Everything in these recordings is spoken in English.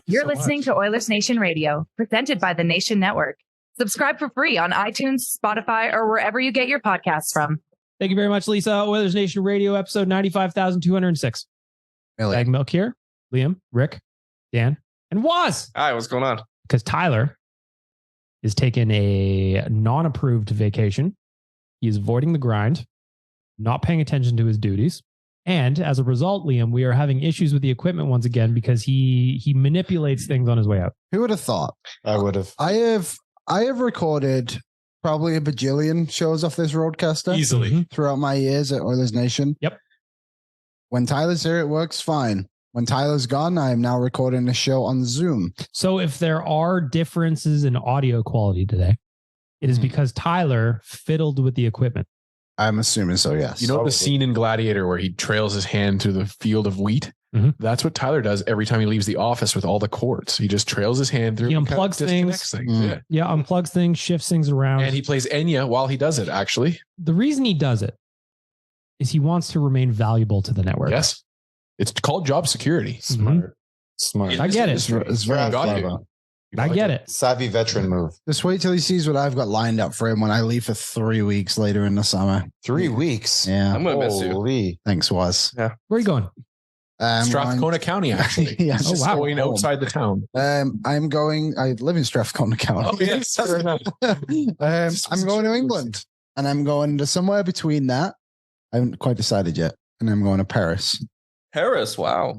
You're listening to Oilersnation Radio, presented by the Nation Network. Subscribe for free on iTunes, Spotify, or wherever you get your podcasts from. Thank you very much, Lisa. Oilersnation Radio, episode 95,206. Bag Milk here. Liam, Rick, Dan, and Waz. Hi, what's going on? Because Tyler is taking a non-approved vacation. He is avoiding the grind, not paying attention to his duties. And as a result, Liam, we are having issues with the equipment once again because he manipulates things on his way out. Who would have thought? I would have. I have recorded probably a bajillion shows off this roadcaster Easily. throughout my years at Oilers Nation. Yep. When Tyler's here, it works fine. When Tyler's gone, I am now recording a show on Zoom. So if there are differences in audio quality today, it is because Tyler fiddled with the equipment. I'm assuming so, yes. You know the scene in Gladiator where he trails his hand through the field of wheat? Mm-hmm. That's what Tyler does every time he leaves the office with all the cords. He just trails his hand through. He unplugs things. Yeah, unplugs things, shifts things around. And he plays Enya while he does it, actually. The reason he does it is he wants to remain valuable to the network. Yes. It's called job security. Smart. I get it. It's very clever. I get it. Savvy veteran move. Just wait till he sees what I've got lined up for him when I leave for 3 weeks later in the summer. 3 weeks? Yeah. I'm going to miss you. Thanks, Waz. Yeah. Where are you going? Strathcona County, actually. Yeah. He's just going outside the town. I'm going, I live in Strathcona County. Oh, yes. Fair enough. I'm going to England and I'm going to somewhere between that. I haven't quite decided yet. And I'm going to Paris. Paris, wow.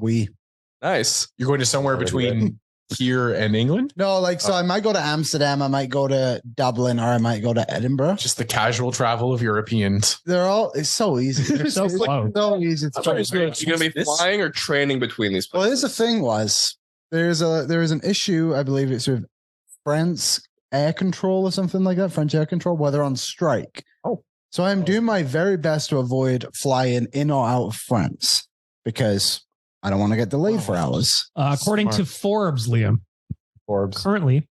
Nice. You're going to somewhere between here and England? No, so I might go to Amsterdam, I might go to Dublin, or I might go to Edinburgh. Just the casual travel of Europeans. It's so easy. They're so close. So easy. You're going to be flying or training between these places? Well, here's the thing there is an issue, I believe it's with French air control or something like that, French air control, where they're on strike. Oh. So I'm doing my very best to avoid flying in or out of France because I don't want to get delayed for hours. According to Forbes, Liam, currently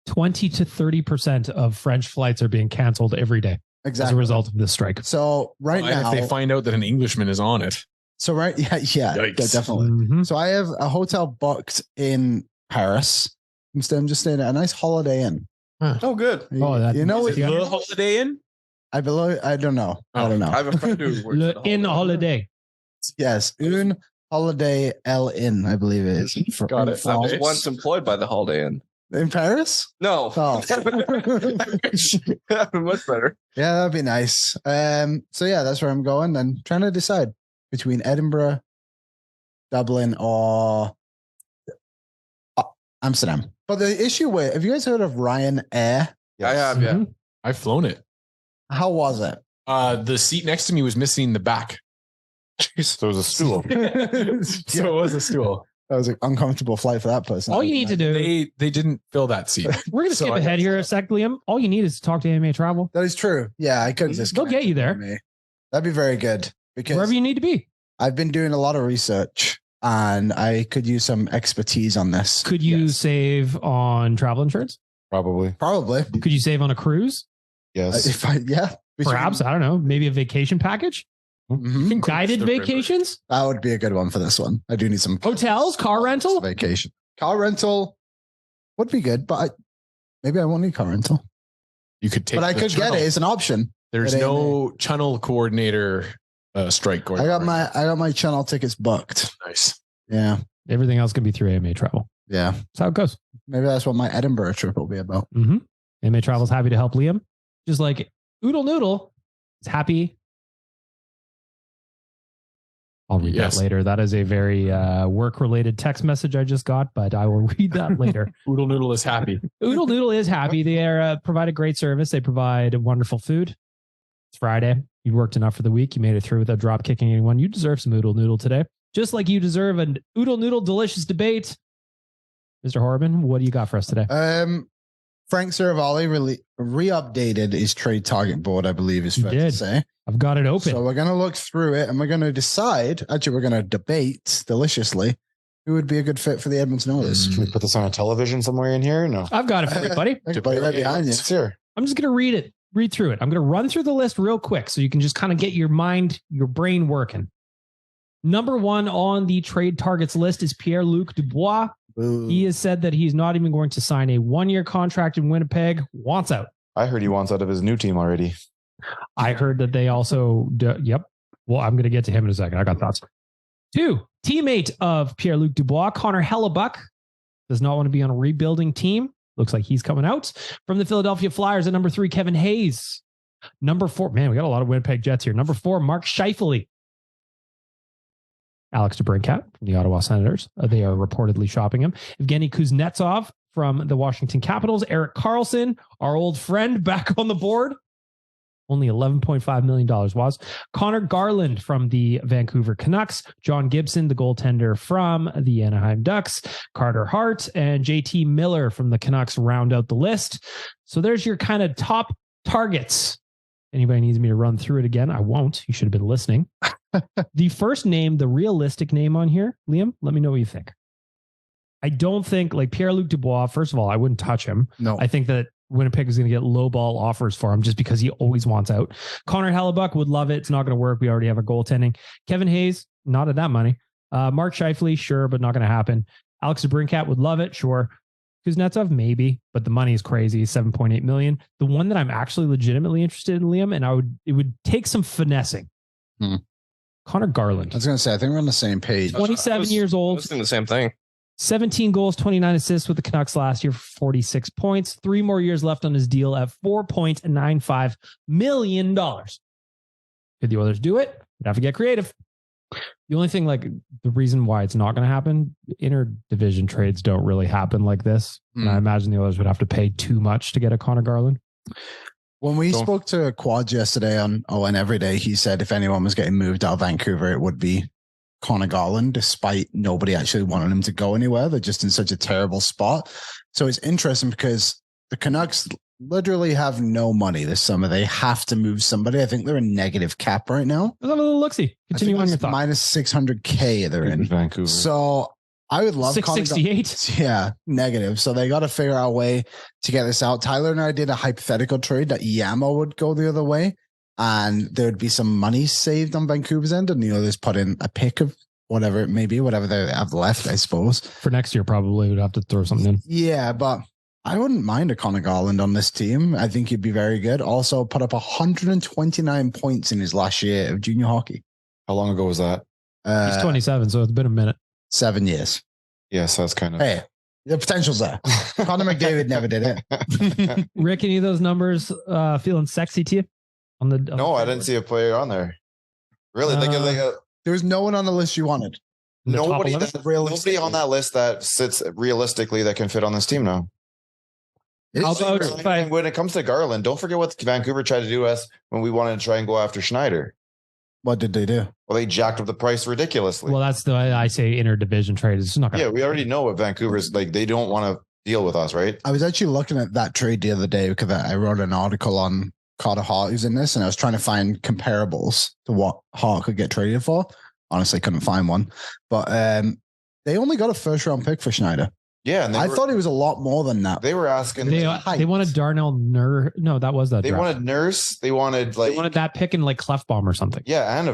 20 to 30% of French flights are being canceled every day as a result of this strike. So now, if they find out that an Englishman is on it. So yeah, definitely. Mm-hmm. So I have a hotel booked in Paris. I'm just staying at a nice Holiday Inn. Oh, good. The Holiday Inn? I don't know. I don't know. I have a friend who works at in Holiday. Yes, Un Holiday L Inn, I believe it is. Got it. I was once employed by the Holiday Inn. In Paris? No. Oh. Much better. Yeah, that'd be nice. So yeah, that's where I'm going and trying to decide between Edinburgh, Dublin, or Amsterdam. But the issue have you guys heard of Ryanair? Yes. I have, yeah. Mm-hmm. I've flown it. How was it? The seat next to me was missing the back. So it was a stool. So it was a stool. That was an uncomfortable flight for that person. All you need to do. They didn't fill that seat. We're going to skip ahead here a sec, Liam. All you need is to talk to AMA Travel. That is true. Yeah, I could just. They'll get you there. That'd be very good. Because wherever you need to be. I've been doing a lot of research and I could use some expertise on this. Could you save on travel insurance? Probably. Could you save on a cruise? Yes. Perhaps, I don't know, maybe a vacation package? Mm-hmm. Guided vacations? That would be a good one for this one. I do need some hotels, car rental, vacation. Car rental would be good, but maybe I won't need car rental. You could take, but I could get it as an option. There's no channel coordinator strike going. I got my channel tickets booked. Nice. Yeah. Everything else can be through AMA Travel. Yeah. That's how it goes. Maybe that's what my Edinburgh trip will be about. Mm-hmm. AMA Travel's happy to help Liam. Just like Oodle Noodle is happy. I'll read that later. That is a very work-related text message I just got, but I will read that later. Oodle Noodle is happy. Oodle Noodle is happy. They are provide a great service. They provide wonderful food. It's Friday. You worked enough for the week. You made it through without drop kicking anyone. You deserve some Oodle Noodle today. Just like you deserve an Oodle Noodle delicious debate. Mr. Horban, what do you got for us today? Frank Seravalli re-updated his trade target board, I believe is fair to say. I've got it open. So we're going to look through it and we're going to decide, actually we're going to debate deliciously who would be a good fit for the Edmonton Oilers. Can we put this on a television somewhere in here? No. I've got it for you, buddy. Everybody right behind you. Sure. I'm just going to read through it. I'm going to run through the list real quick so you can just kind of get your brain working. Number 1 on the trade targets list is Pierre-Luc Dubois. Ooh. He has said that he's not even going to sign a 1-year contract in Winnipeg. Wants out. I heard he wants out of his new team already. I heard that they also yep. Well, I'm going to get to him in a second. I got thoughts. 2, teammate of Pierre-Luc Dubois, Connor Hellebuck, does not want to be on a rebuilding team. Looks like he's coming out. From the Philadelphia Flyers at number 3, Kevin Hayes. Number 4, man, we got a lot of Winnipeg Jets here. Number 4, Mark Scheifele. Alex DeBrincat from the Ottawa Senators. They are reportedly shopping him. Evgeny Kuznetsov from the Washington Capitals. Erik Karlsson, our old friend, back on the board. Only $11.5 million was. Connor Garland from the Vancouver Canucks. John Gibson, the goaltender from the Anaheim Ducks. Carter Hart and JT Miller from the Canucks round out the list. So there's your kind of top targets. Anybody needs me to run through it again? I won't. You should have been listening. The first name, the realistic name on here, Liam, let me know what you think. I don't think, like Pierre-Luc Dubois, first of all, I wouldn't touch him. No. I think that Winnipeg is going to get low ball offers for him just because he always wants out. Connor Hellebuck would love it. It's not going to work. We already have a goaltending. Kevin Hayes, not at that money. Mark Scheifele, sure, but not going to happen. Alex DeBrincat would love it, sure. Kuznetsov, maybe, but the money is crazy, $7.8 million. The one that I'm actually legitimately interested in, Liam, and it would take some finessing. Connor Garland. I was going to say, I think we're on the same page. 27 years old. I was doing the same thing. 17 goals, 29 assists with the Canucks last year for 46 points. 3 more years left on his deal at $4.95 million. Could the Oilers do it? You'd have to get creative. The only thing, like the reason why it's not going to happen, interdivision trades don't really happen like this. And I imagine the Oilers would have to pay too much to get a Connor Garland. When we spoke to Quad yesterday on ON Everyday, he said if anyone was getting moved out of Vancouver, it would be Connor Garland, despite nobody actually wanting him to go anywhere. They're just in such a terrible spot. So it's interesting because the Canucks literally have no money this summer. They have to move somebody. I think they're in negative cap right now. Let's have a little look-see. Continue on your thought. Minus $600K they're in Vancouver. So I would love 668. Yeah, negative. So they got to figure out a way to get this out. Tyler and I did a hypothetical trade that Yamo would go the other way, and there would be some money saved on Vancouver's end, and the others put in a pick of whatever it may be, whatever they have left, I suppose. For next year, probably would have to throw something in. Yeah, but I wouldn't mind a Connor Garland on this team. I think he'd be very good. Also, put up 129 points in his last year of junior hockey. How long ago was that? He's 27, so it's been a minute. 7 years. Yes, that's kind of. Hey, the potential's there. Connor McDavid never did it. Rick, any of those numbers feeling sexy to you? No, I didn't see a player on there. Really? There was no one on the list you wanted. Nobody on that list that sits realistically that can fit on this team now. How about when it comes to Garland, don't forget what Vancouver tried to do to us when we wanted to try and go after Schneider. What did they do? Well, they jacked up the price ridiculously. Well, that's I say interdivision trade. It's not gonna we already know what Vancouver's like. They don't want to deal with us, right? I was actually looking at that trade the other day because I wrote an article on Carter Hart who's in this, and I was trying to find comparables to what Hart could get traded for. Honestly, couldn't find one. But they only got a first-round pick for Schneider. Yeah, and I thought he was a lot more than that. They were asking. They wanted Darnell Nurse. No, that was that. They wanted Nurse. They wanted that pick in like Clefbaum or something. Yeah, and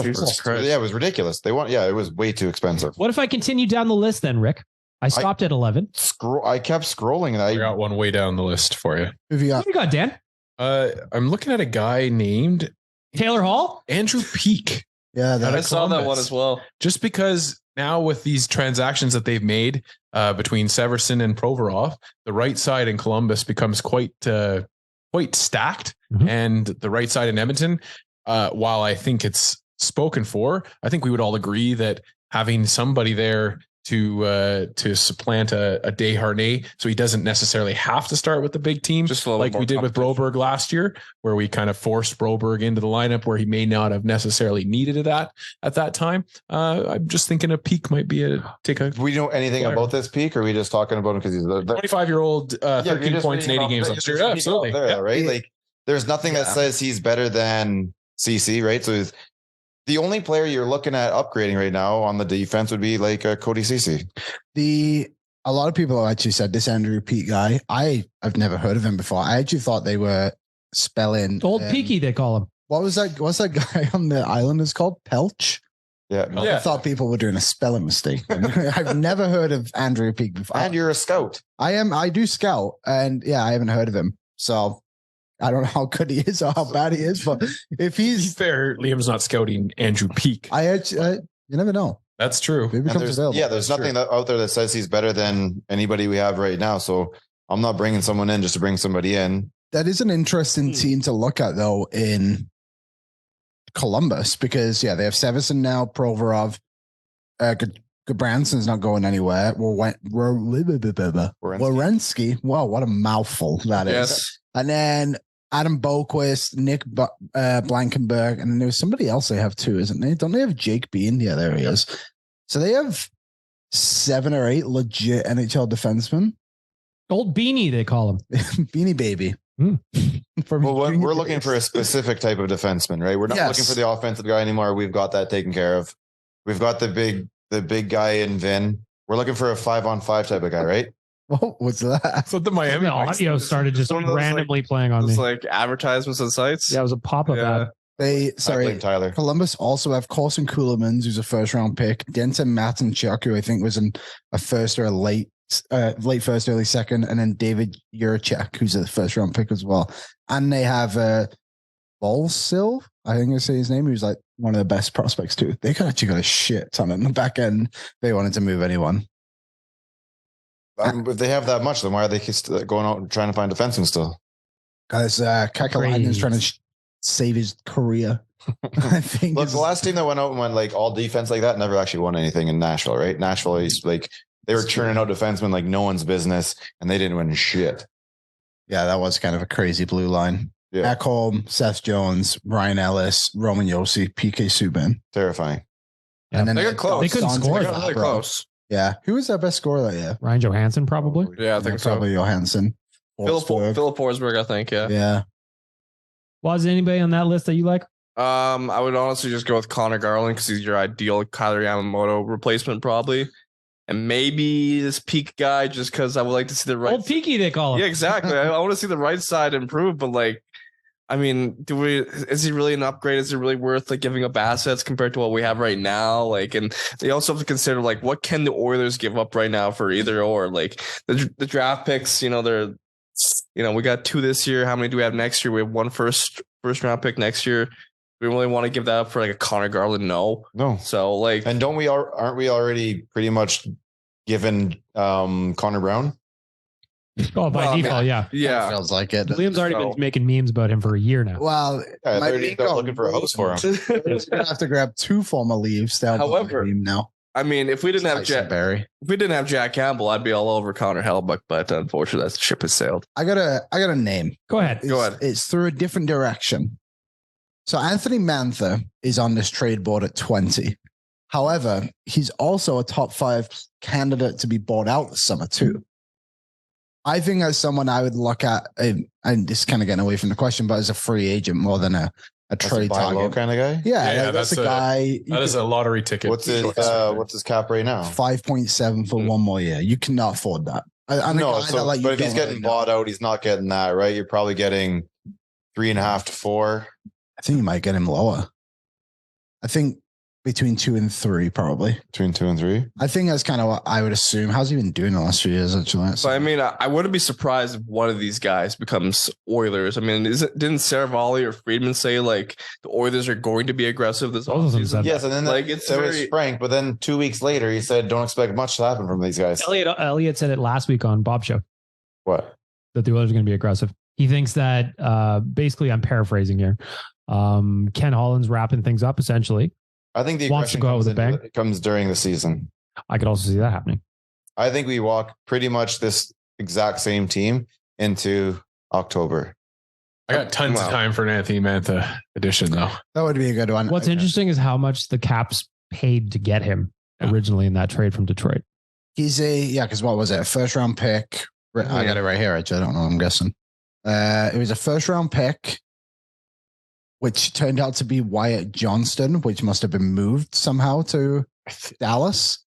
Jesus Christ. Yeah, it was ridiculous. It was way too expensive. What if I continue down the list then, Rick? I stopped at 11. I kept scrolling, and I got one way down the list for you. Who have you got, Dan? I'm looking at a guy named Taylor Hall, Andrew Peak. Yeah, I saw that one as well. Just because now with these transactions that they've made between Severson and Provorov, the right side in Columbus becomes quite stacked, and the right side in Edmonton, while I think it's spoken for, I think we would all agree that having somebody there to supplant a Desharnais, so he doesn't necessarily have to start with the big team, just like we did with Broberg last year, where we kind of forced Broberg into the lineup where he may not have necessarily needed it at that time. I'm just thinking a Peak might be Do we know anything about this Peak, or are we just talking about him because he's a 25-year-old, 13 points in 80 games last year? Absolutely. Right? Like, there's nothing that says he's better than CC, right? So the only player you're looking at upgrading right now on the defense would be like Cody Ceci. A lot of people have actually said this Andrew Peak guy. I've never heard of him before. I actually thought they were spelling Old Peaky, they call him. What's that guy on the Islanders called? Pelch? Yeah. I thought people were doing a spelling mistake. I've never heard of Andrew Peak before. And you're a scout. I do scout, and I haven't heard of him. So I don't know how good he is or how bad he is, but if he's fair, Liam's not scouting Andrew Peak. You never know. That's true. Maybe There's nothing out there that says he's better than anybody we have right now. So I'm not bringing someone in just to bring somebody in. That is an interesting team to look at, though, in Columbus, because they have Severson now, Provorov, Gobranson's not going anywhere. Werenski. Wow, what a mouthful that is. And then Adam Boquist, Nick Blankenberg, and then there was somebody else they have too, isn't they? Don't they have Jake Bean? Yeah, there he is. So they have 7 or 8 legit NHL defensemen. Old Beanie, they call him. Beanie Baby. Well, we're looking for a specific type of defenseman, right? We're not looking for the offensive guy anymore. We've got that taken care of. We've got the big guy in Vin. We're looking for a 5-on-5 type of guy, right? What was that? That's what the Miami audio started just randomly playing on me. Like advertisements and sites. Yeah, it was a pop-up ad. Tyler. Columbus also have Corson Ceulemans, who's a first-round pick. Denton Matinchuk, who I think was a first or a late first, early second, and then David Juracek, who's a first-round pick as well. And they have Volsil, I think I say his name, who's like one of the best prospects too. They actually got a shit ton in the back end. They wanted to move anyone. If they have that much, then why are they going out and trying to find defensemen still? Because Kakalainen's trying to save his career. I think. Look, the last team that went out and went like all defense like that never actually won anything in Nashville, right? Nashville is like they were churning out defensemen like no one's business, and they didn't win shit. Yeah, that was kind of a crazy blue line. Yeah. Ekholm, Seth Jones, Ryan Ellis, Roman Yossi, PK Subban. Terrifying. Yeah, and then they got close. They couldn't score. They got really close. Yeah. Who was their best scorer that year? Ryan Johansson, probably. Yeah, I think so. Probably Johansson. Philip Forsberg, I think. Yeah. Yeah. Was anybody on that list that you like? I would honestly just go with Connor Garland because he's your ideal Kyler Yamamoto replacement, probably. And maybe this Peak guy, just because I would like to see the right. Old Peaky, they call him. Yeah, exactly. I want to see the right side improve, but like, I mean, is he really an upgrade? Is it really worth like giving up assets compared to what we have right now? Like, and they also have to consider like what can the Oilers give up right now for either or? Like the draft picks, we got 2 this year. How many do we have next year? We have 1 first round pick next year. We really want to give that up for like a Connor Garland? No. So like, and aren't we already pretty much given Connor Brown? Oh, by default, yeah. Yeah. Feels like it. Liam's already been making memes about him for a year now. Well, they're looking for a host for him. We're gonna have to grab 2 former Leafs. However, now. I mean, if we didn't have Jack Campbell, I'd be all over Connor Hellebuyck, but unfortunately, that ship has sailed. I got a name. Go ahead. It's through a different direction. So Anthony Mantha is on this trade board at 20. However, he's also a top 5 candidate to be bought out this summer too. I think as someone I would look at, and just kind of getting away from the question, but as a free agent more than a trade target kind of guy. Yeah, that's a guy. That is a lottery ticket. What's his cap right now? 5.7 for 1 more year. You cannot afford that. But if he's getting bought out, he's not getting that, right? You're probably getting 3.5 to 4. I think you might get him lower. I think between 2 and 3, probably. Between 2 and 3? I think that's kind of what I would assume. How's he been doing the last few years, actually? So, I mean, I wouldn't be surprised if one of these guys becomes Oilers. I mean, didn't Seravalli or Friedman say, like, the Oilers are going to be aggressive this offseason? Yes, and then was Frank, but then 2 weeks later, he said, don't expect much to happen from these guys. Elliot said it last week on Bob's show. What? That the Oilers are going to be aggressive. He thinks that, basically, I'm paraphrasing here, Ken Holland's wrapping things up, essentially. I think the wants to go out with a bang. It comes during the season. I could also see that happening. I think we walk pretty much this exact same team into October. I got tons of time for an Anthony Mantha edition, though. That would be a good one. What's interesting is how much the Caps paid to get him originally in that trade from Detroit. He's because what was it? A first round pick. I got it right here. Actually, I don't know. I'm guessing. It was a first round pick, which turned out to be Wyatt Johnston, which must have been moved somehow to Dallas.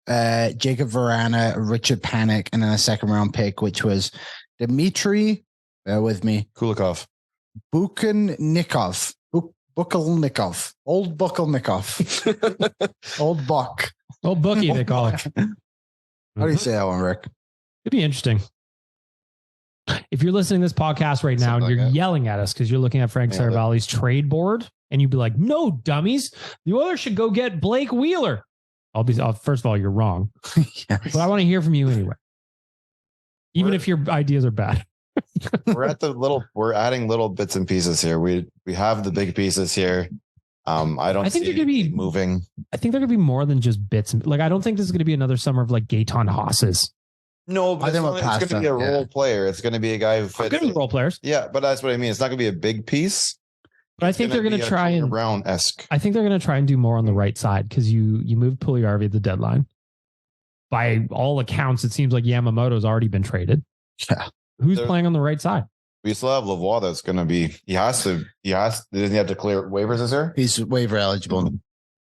Jacob Verana, Richard Panik, and then a second round pick, which was Dmitry, bear with me, Kulikov. Buchanikov. Bucklenikov. Old Bucklenikov. Old Buck. Old Bookie, they call it. How do you say that one, Rick? It'd be interesting. If you're listening to this podcast right now and you're yelling at us because you're looking at Frank Seravalli's trade board and you'd be like, no, dummies, the Oilers should go get Blake Wheeler. First of all, you're wrong. Yes. But I want to hear from you anyway. Even if your ideas are bad. We're adding little bits and pieces here. We have the big pieces here. I think they're going to be moving. I think they're going to be more than just bits. Like, I don't think this is going to be another summer of like Gaetan Haas's. No, but it's going to be a role player. It's going to be a guy who fits. Good role players. Yeah, but that's what I mean. It's not going to be a big piece. But I think they're going to try and Brown-esque. I think they're going to try and do more on the right side because you moved Puljujarvi at the deadline. By all accounts, it seems like Yamamoto's already been traded. Yeah. Who's playing on the right side? We still have Lavoie that's going to be. Doesn't he have to clear waivers this year? He's waiver eligible,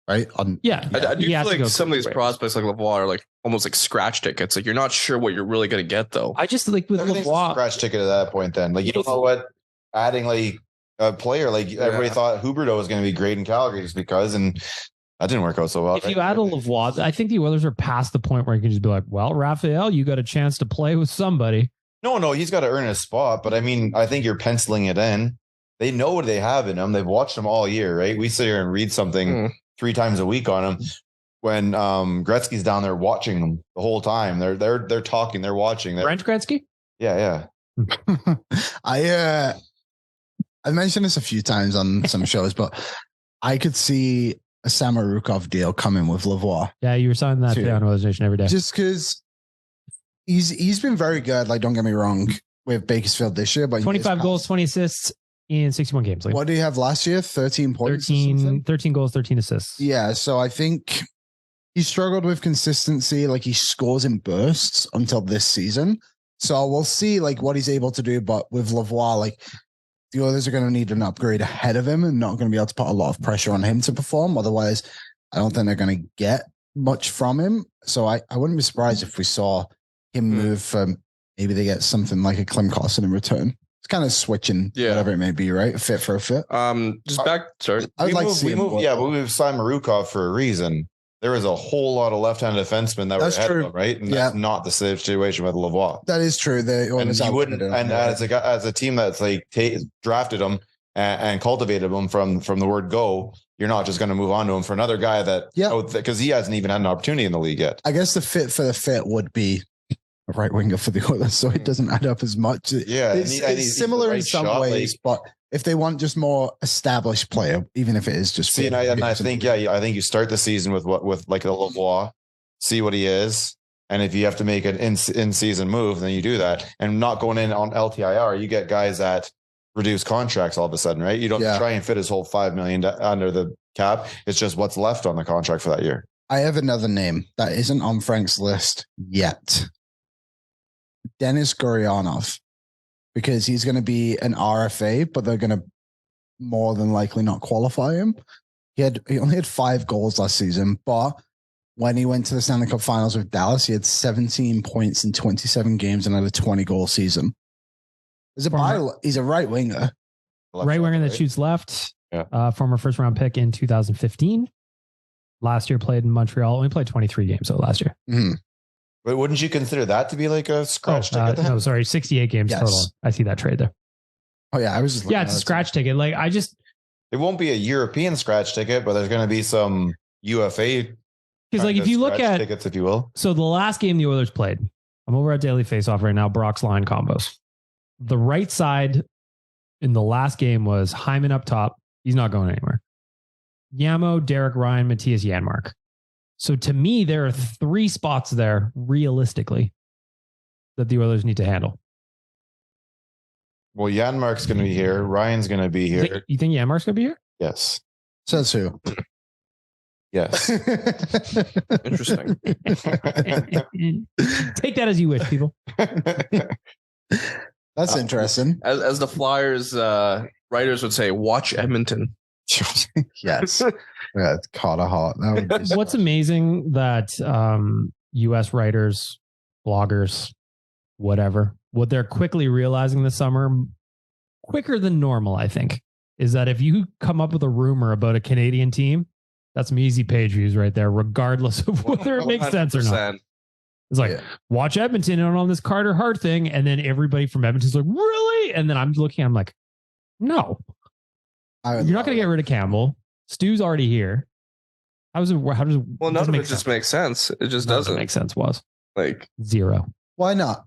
right? I do feel like some of these prospects like Lavoie are like almost like scratch tickets. Like you're not sure what you're really going to get though. I just like with Lavoie, scratch ticket at that point. Then like you don't know what adding like a player like everybody thought Huberdeau was going to be great in Calgary just because and. That didn't work out so well. If you add a Lavoie, I think the Oilers are past the point where you can just be like, well, Raphael, you got a chance to play with somebody. No, he's got to earn a spot. But I mean, I think you're penciling it in. They know what they have in them. They've watched them all year, right? We sit here and read something 3 times a week on them. When Gretzky's down there watching them the whole time, they're talking, they're watching. Brent Gretzky? Yeah. I mentioned this a few times on some shows, but I could see a Samorukov deal coming with Lavoie. Yeah, you were signing that today on Oilersnation every day. Just because he's been very good. Like, don't get me wrong, with Bakersfield this year, but 25 goals, 20 assists in 61 games. Like, what did he have last year? 13 points. 13 goals, 13 assists. Yeah, so I think he struggled with consistency. Like, he scores in bursts until this season. So we'll see like what he's able to do. But with Lavoie, like, the Oilers are going to need an upgrade ahead of him and not going to be able to put a lot of pressure on him to perform. Otherwise, I don't think they're going to get much from him. So I wouldn't be surprised if we saw him move from maybe they get something like a Klim Kostin in return. It's kind of switching, whatever it may be, right? A fit for a fit. We moved Simon Marukov for a reason. There was a whole lot of left-handed defensemen that were ahead of him, right? And that's not the situation with Lavoie. That is true. You wouldn't, and as a team that's like drafted him and cultivated him from the word go, you're not just going to move on to him for another guy because he hasn't even had an opportunity in the league yet. I guess the fit for the fit would be a right winger for the Oilers, so it doesn't add up as much. Yeah, it's similar in some ways, but if they want just more established player, even if it is just I think you start the season with like a Lavoie, see what he is, and if you have to make an in season move, then you do that, and not going in on LTIR. You get guys that reduce contracts all of a sudden, right? You don't try and fit his whole $5 million under the cap. It's just what's left on the contract for that year. I have another name that isn't on Frank's list yet. Denis Gurianov. Because he's going to be an RFA, but they're going to more than likely not qualify him. He only had 5 goals last season, but when he went to the Stanley Cup Finals with Dallas, he had 17 points in 27 games and had a 20-goal season. He's a right winger. Right winger that shoots left. Yeah. Former first-round pick in 2015. Last year played in Montreal. Only played 23 games last year. Mm-hmm. But wouldn't you consider that to be like a scratch ticket? No, sorry, 68 games total. I see that trade there. Oh yeah, I was just it's a scratch ticket. Like it won't be a European scratch ticket, but there's going to be some UFA. Because like if you look at tickets, if you will. So the last game the Oilers played, I'm over at Daily Faceoff right now. Brock's line combos. The right side in the last game was Hyman up top. He's not going anywhere. Yamo, Derek Ryan, Matthias Janmark. So to me, there are 3 spots there, realistically, that the Oilers need to handle. Well, Janmark's going to be here. Ryan's going to be here. You think Janmark's going to be here? Yes. Says who? Yes. Interesting. Take that as you wish, people. That's interesting. As the Flyers writers would say, watch Edmonton. Yes. Yeah, it's Carter Hart. What's amazing that US writers, bloggers, whatever, what they're quickly realizing this summer, quicker than normal, I think, is that if you come up with a rumor about a Canadian team, that's some easy page views right there, regardless of whether it makes sense or not. It's like, watch Edmonton on this Carter Hart thing. And then everybody from Edmonton's like, really? And then I'm like, no, you're not going to get rid of Campbell. Stu's already here. How does it none of it just makes sense. It just doesn't make sense. Like zero. Why not?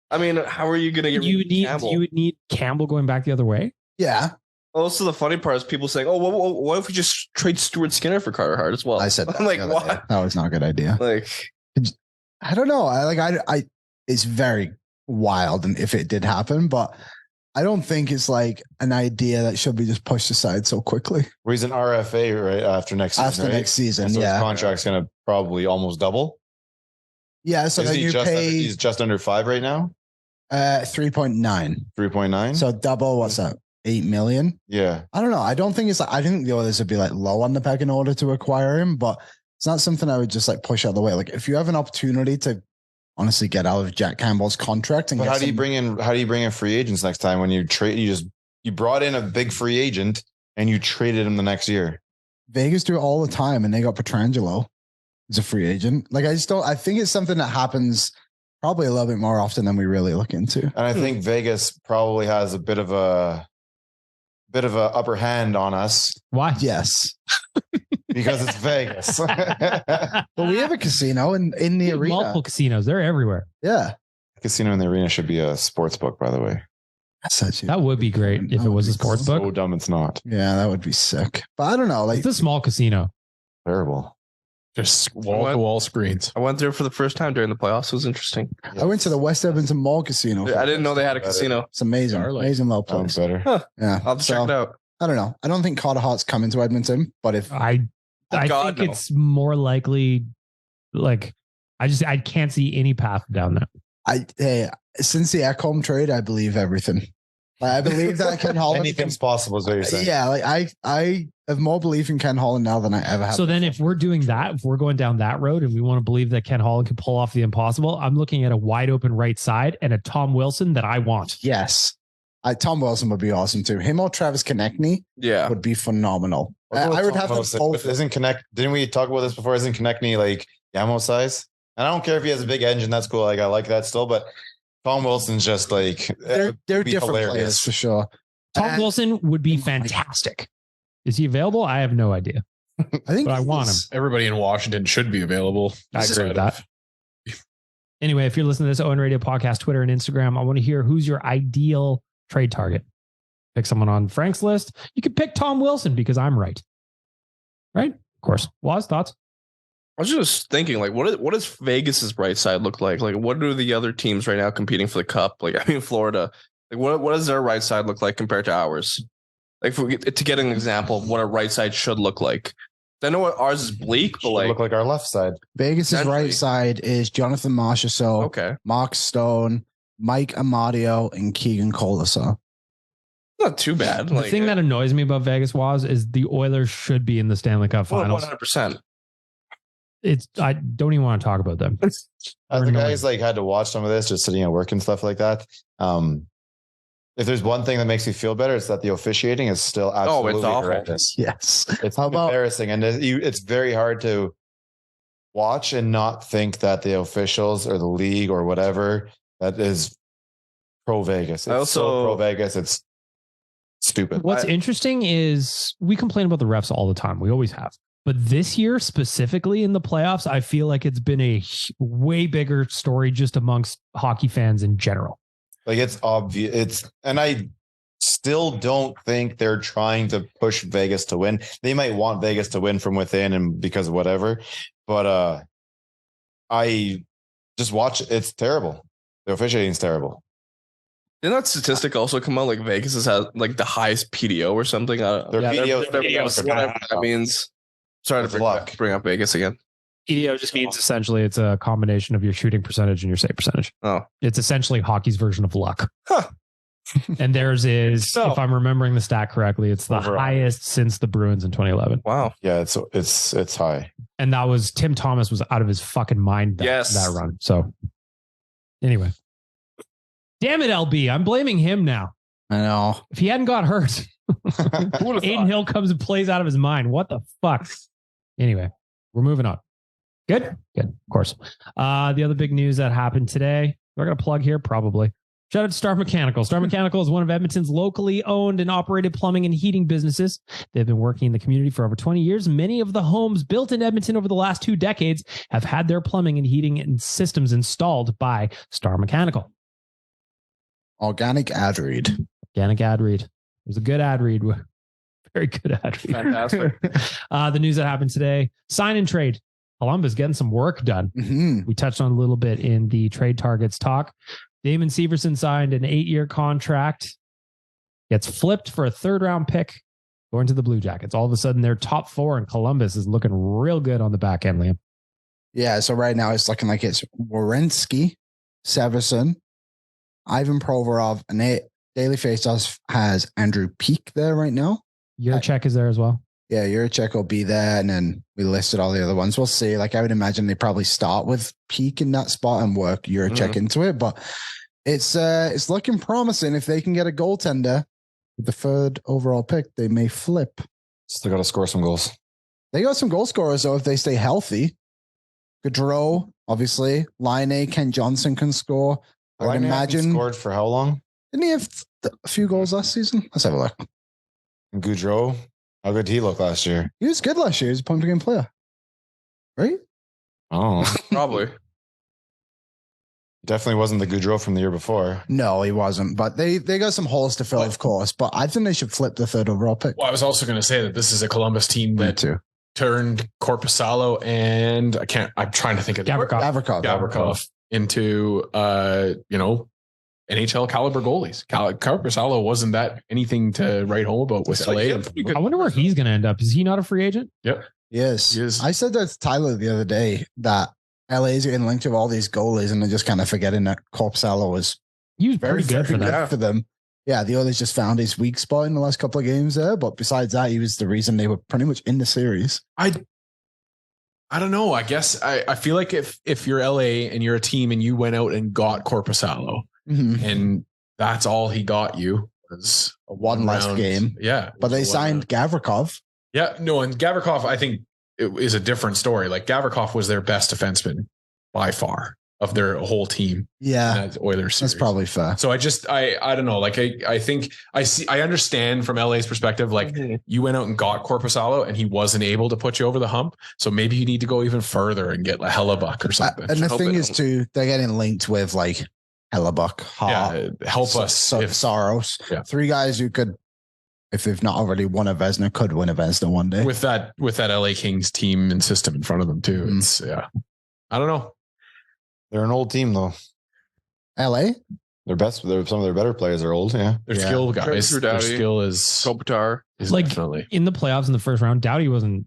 I mean, how are you going to get rid of Campbell? You would need Campbell going back the other way. Yeah. Also, the funny part is people saying, "Oh, what if we just trade Stuart Skinner for Carter Hart as well?" I said, I'm like, what? That was not a good idea. Like, I don't know. It's very wild, and if it did happen, but I don't think it's like an idea that should be just pushed aside so quickly. Well, he's an RFA right after next season. Next season, so his contract's going to probably almost double. Yeah, so then he's just under 5 right now. 3.9. 3.9. So double. What's that? 8 million. Yeah. I don't know. I don't think I think the Oilers would be like low on the pecking order to acquire him, but it's not something I would just like push out of the way. Like if you have an opportunity to honestly get out of Jack Campbell's contract and how do you bring in free agents next time when you trade? You brought in a big free agent and you traded him the next year. Vegas do it all the time, and they got Pietrangelo as a free agent. Like I think it's something that happens probably a little bit more often than we really look into. And I think Vegas probably has a bit of a upper hand on us. Why? Yes. Because it's Vegas. But we have a casino in the arena. Multiple casinos. They're everywhere. Yeah. A casino in the arena should be a sports book, by the way. That would be great if it was a sports book. So dumb it's not. Yeah, that would be sick. But I don't know. Like it's a small casino. Terrible. Just wall-to-wall screens. I went there for the first time during the playoffs. It was interesting. I went to the West Edmonton Mall Casino. I didn't know they had a casino. It's amazing. Amazing little place. Better. Huh. Yeah. I'll have to check it out. I don't know. I don't think Carter Hart's coming to Edmonton, but if I think it's more likely, like I can't see any path down that. Since the Ekholm trade, I believe everything. I believe that Ken Holland. Anything's possible, is what you're saying. Yeah, like I have more belief in Ken Holland now than I ever have. So then, if we're doing that, if we're going down that road, and we want to believe that Ken Holland can pull off the impossible, I'm looking at a wide open right side and a Tom Wilson that I want. Yes, Tom Wilson would be awesome too. Him or Travis Konechny, would be phenomenal. I would have them both. Didn't we talk about this before? Isn't Konechny like Yamo size? And I don't care if he has a big engine. That's cool. Like I like that still, but Tom Wilson's just like they're different players for sure. Tom Wilson would be fantastic. Is he available? I have no idea. But I want him. Everybody in Washington should be available. I agree with that. Anyway, if you're listening to this Owen Radio podcast, Twitter and Instagram, I want to hear who's your ideal trade target. Pick someone on Frank's list. You could pick Tom Wilson because I'm right. Right? Of course. Waz, thoughts? I was just thinking, like, what does Vegas's right side look like? Like, what do the other teams right now competing for the cup? Like, I mean, Florida. Like, what does their right side look like compared to ours? Like, to get an example of what a right side should look like. I know what ours is bleak, but like look like our left side. Vegas's right side is Jonathan Marchessault, Mark Stone, Mike Amadio, and Keegan Colasar. Not too bad. The thing that annoys me about Vegas is the Oilers should be in the Stanley Cup Finals. 100%. I don't even want to talk about them. As the guys like had to watch some of this, just sitting at work and stuff like that. If there's one thing that makes me feel better, it's that the officiating is still absolutely horrendous. Yes, it's embarrassing, and it's very hard to watch and not think that the officials or the league or whatever that is pro Vegas. It's so pro Vegas. It's stupid. What's interesting is we complain about the refs all the time. We always have. But this year, specifically in the playoffs, I feel like it's been a way bigger story just amongst hockey fans in general. Like it's obvious. And I still don't think they're trying to push Vegas to win. They might want Vegas to win from within and because of whatever. But I just watch. It's terrible. The officiating is terrible. Didn't that statistic also come out? Like Vegas has like the highest PDO or something. Their PDO, whatever that means. Sorry to bring up Vegas again. PDO just means essentially it's a combination of your shooting percentage and your save percentage. Oh, it's essentially hockey's version of luck. Huh. And theirs is, if I'm remembering the stat correctly, it's the highest since the Bruins in 2011. Wow. Yeah, it's high. And that was Tim Thomas was out of his fucking mind that run. So anyway, damn it, LB, I'm blaming him now. I know. If he hadn't got hurt, Aiden Hill comes and plays out of his mind. What the fuck? Anyway, we're moving on. Good. Of course. The other big news that happened today, we're going to plug here, probably. Shout out to Star Mechanical. Star Mechanical is one of Edmonton's locally owned and operated plumbing and heating businesses. They've been working in the community for over 20 years. Many of the homes built in Edmonton over the last 2 decades have had their plumbing and heating and systems installed by Star Mechanical. Organic ad read. It was a good ad read. Very good ad read. Fantastic. The news that happened today, sign and trade. Columbus getting some work done. Mm-hmm. We touched on a little bit in the trade targets talk. Damon Severson signed an 8-year contract. Gets flipped for a 3rd-round pick going to the Blue Jackets. All of a sudden, their top 4 in Columbus is looking real good on the back end, Liam. Yeah, so right now it's looking like it's Werenski, Severson, Ivan Provorov, and Daily Faceoff has Andrew Peak there right now. Your check is there as well. Yeah, your check will be there, and then we listed all the other ones. We'll see. Like I would imagine they probably start with Peak in that spot and work your check into it, but it's looking promising. If they can get a goaltender with the 3rd overall pick, they may flip. Still got to score some goals. They got some goal scorers though if they stay healthy. Gaudreau, obviously, Laine, Ken Johnson can score. I would imagine scored for how long? Didn't he have a few goals last season? Let's have a look. And Gaudreau, how good did he look last year? He was good last year. He was a point per game player, right? Oh, Probably. Definitely wasn't the Gaudreau from the year before. No, he wasn't. But they got some holes to fill, of course. But I think they should flip the 3rd overall pick. Well, I was also going to say that this is a Columbus team that turned Korpisalo and I'm trying to think of Gavrikov into NHL caliber goalies. Korpisalo wasn't that anything to write home about with LA. I wonder where he's going to end up. Is he not a free agent? Yep. Yes. I said that to Tyler the other day that LA is getting linked with all these goalies and they're just kind of forgetting that Korpisalo was very good for them. Yeah, the others just found his weak spot in the last couple of games there. But besides that, he was the reason they were pretty much in the series. I don't know. I guess I feel like if you're LA and you're a team and you went out and got Korpisalo and that's all he got you was a one last game. Yeah. But they signed Gavrikov. Yeah. No, and Gavrikov, I think it is a different story. Like Gavrikov was their best defenseman by far of their whole team. Yeah. Oilers series. That's probably fair. So I don't know. Like I think I understand from LA's perspective, like you went out and got Korpisalo and he wasn't able to put you over the hump. So maybe you need to go even further and get a Hellebuck or something. And the thing is too, they're getting linked with like Hellebuck, help us. Soros. Yeah. 3 guys who could, if they've not already won a Vezina, could win a Vezina one day. With that LA Kings team and system in front of them too. It's I don't know. They're an old team though. LA? Some of their better players are old. Yeah. Their skill guys. Their skill is Kopitar. Is like definitely in the playoffs in the first round. Doughty wasn't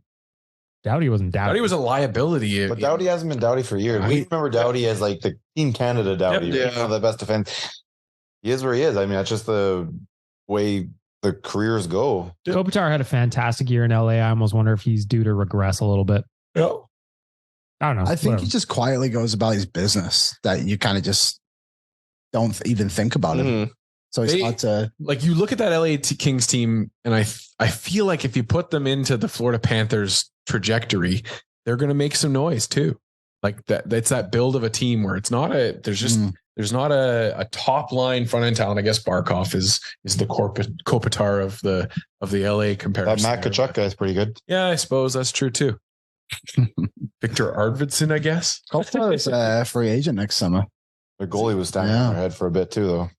Doughty. Doughty was a liability. But Doughty hasn't been Doughty for years. We remember Doughty as like the Team Canada Doughty. One of the best defense. He is where he is. I mean, that's just the way the careers go. Kopitar had a fantastic year in LA. I almost wonder if he's due to regress a little bit. Yeah. I don't know. I think he just quietly goes about his business that you kind of just don't even think about him. So it's hard to like you look at that LA Kings team, and I feel like if you put them into the Florida Panthers trajectory, they're going to make some noise too. Like that's that build of a team where it's not there's not a top line front end talent. I guess Barkov is the Kopitar of the LA comparison. That Matt Tkachuk guy is pretty good. Yeah, I suppose that's true too. Victor Arvidsson, I guess. Kopitar is a free agent next summer. The goalie was standing on their head for a bit too, though.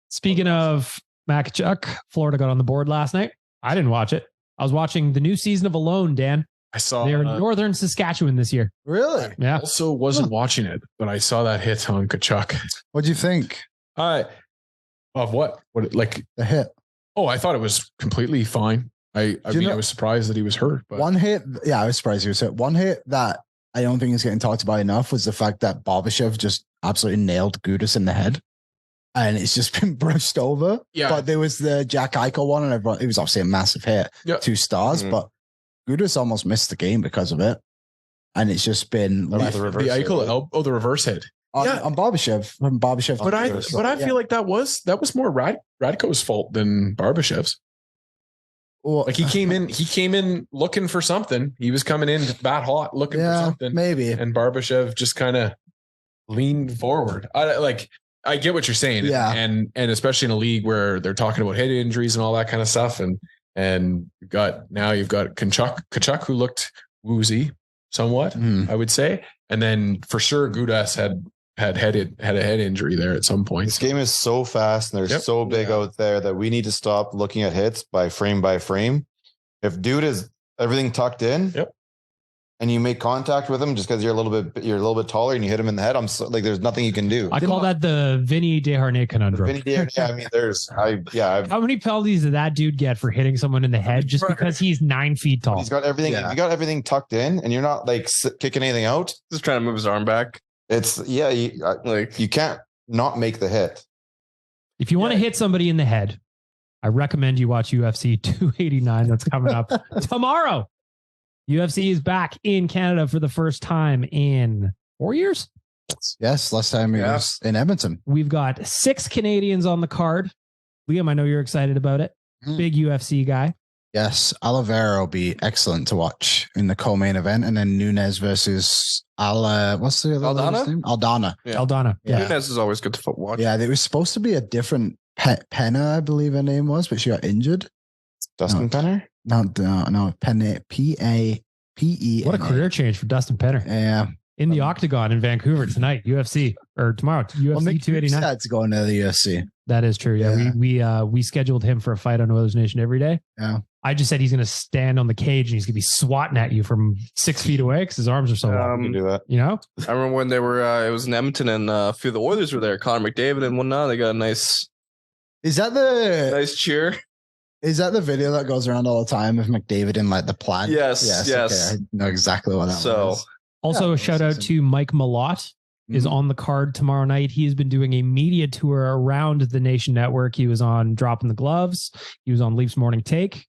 Speaking of Matt Tkachuk, Florida got on the board last night. I didn't watch it. I was watching the new season of Alone, Dan. I saw they're in northern Saskatchewan this year. Really? Yeah. Also wasn't watching it, but I saw that hit on Tkachuk. What'd you think? Of what? What like the hit? Oh, I thought it was completely fine. I was surprised that he was hurt. But one hit, I was surprised he was hit. One hit that I don't think is getting talked about enough was the fact that Barbashev just absolutely nailed Gudas in the head. And it's just been brushed over. Yeah. But there was the Jack Eichel one, and everyone, it was obviously a massive hit, 2 stars, but Gudas almost missed the game because of it. And it's just been the Eichel, the reverse hit. On Barbashev. From Barbashev. But I feel like that was more Radko's fault than Barbashev's. Well, Like he came in looking for something. He was coming in bat hot looking for something. Maybe. And Barbashev just kind of leaned forward. I get what you're saying. Yeah. And especially in a league where they're talking about head injuries and all that kind of stuff. And you've got Kachuk who looked woozy somewhat, I would say. And then for sure Gudas had a head injury there at some point. This game is so fast and they're so big out there that we need to stop looking at hits by frame. If dude is everything tucked in, and you make contact with him just because you're a little bit taller and you hit him in the head, there's nothing you can do. I call that the Vinny Desharnais conundrum. How many penalties did that dude get for hitting someone in the head just because he's 9 feet tall? He's got everything. Yeah. You got everything tucked in, and you're not like kicking anything out. Just trying to move his arm back. It's you can't not make the hit. If you want to hit somebody in the head, I recommend you watch UFC 289. That's coming up tomorrow. UFC is back in Canada for the first time in 4 years. Yes, last time it was in Edmonton. We've got 6 Canadians on the card. Liam, I know you're excited about it. Big UFC guy. Yes, Oliveira will be excellent to watch in the co-main event, and then Nunes versus what's the other name? Aldana. Yeah. Aldana. Yeah. Nunes is always good to watch. Yeah, there was supposed to be a different Penna, I believe her name was, but she got injured. Dustin Penner? No, Penna, P-A-P-E. What a career change for Dustin Penner. Yeah. In the Octagon in Vancouver tonight, UFC, or tomorrow, UFC 289. That's going to the UFC. That is true. Yeah. We scheduled him for a fight on Oilersnation every day. Yeah. I just said he's going to stand on the cage and he's going to be swatting at you from 6 feet away because his arms are so long. You can do that. You know? I remember when they were, it was in Edmonton and a few of the Oilers were there. Connor McDavid and whatnot. They got a nice cheer. Is that the video that goes around all the time of McDavid in like the plaid? Yes. Okay. I know exactly what that was. Also, a shout out to Mike Malott is on the card tomorrow night. He has been doing a media tour around the Nation Network. He was on Dropping the Gloves. He was on Leafs Morning Take.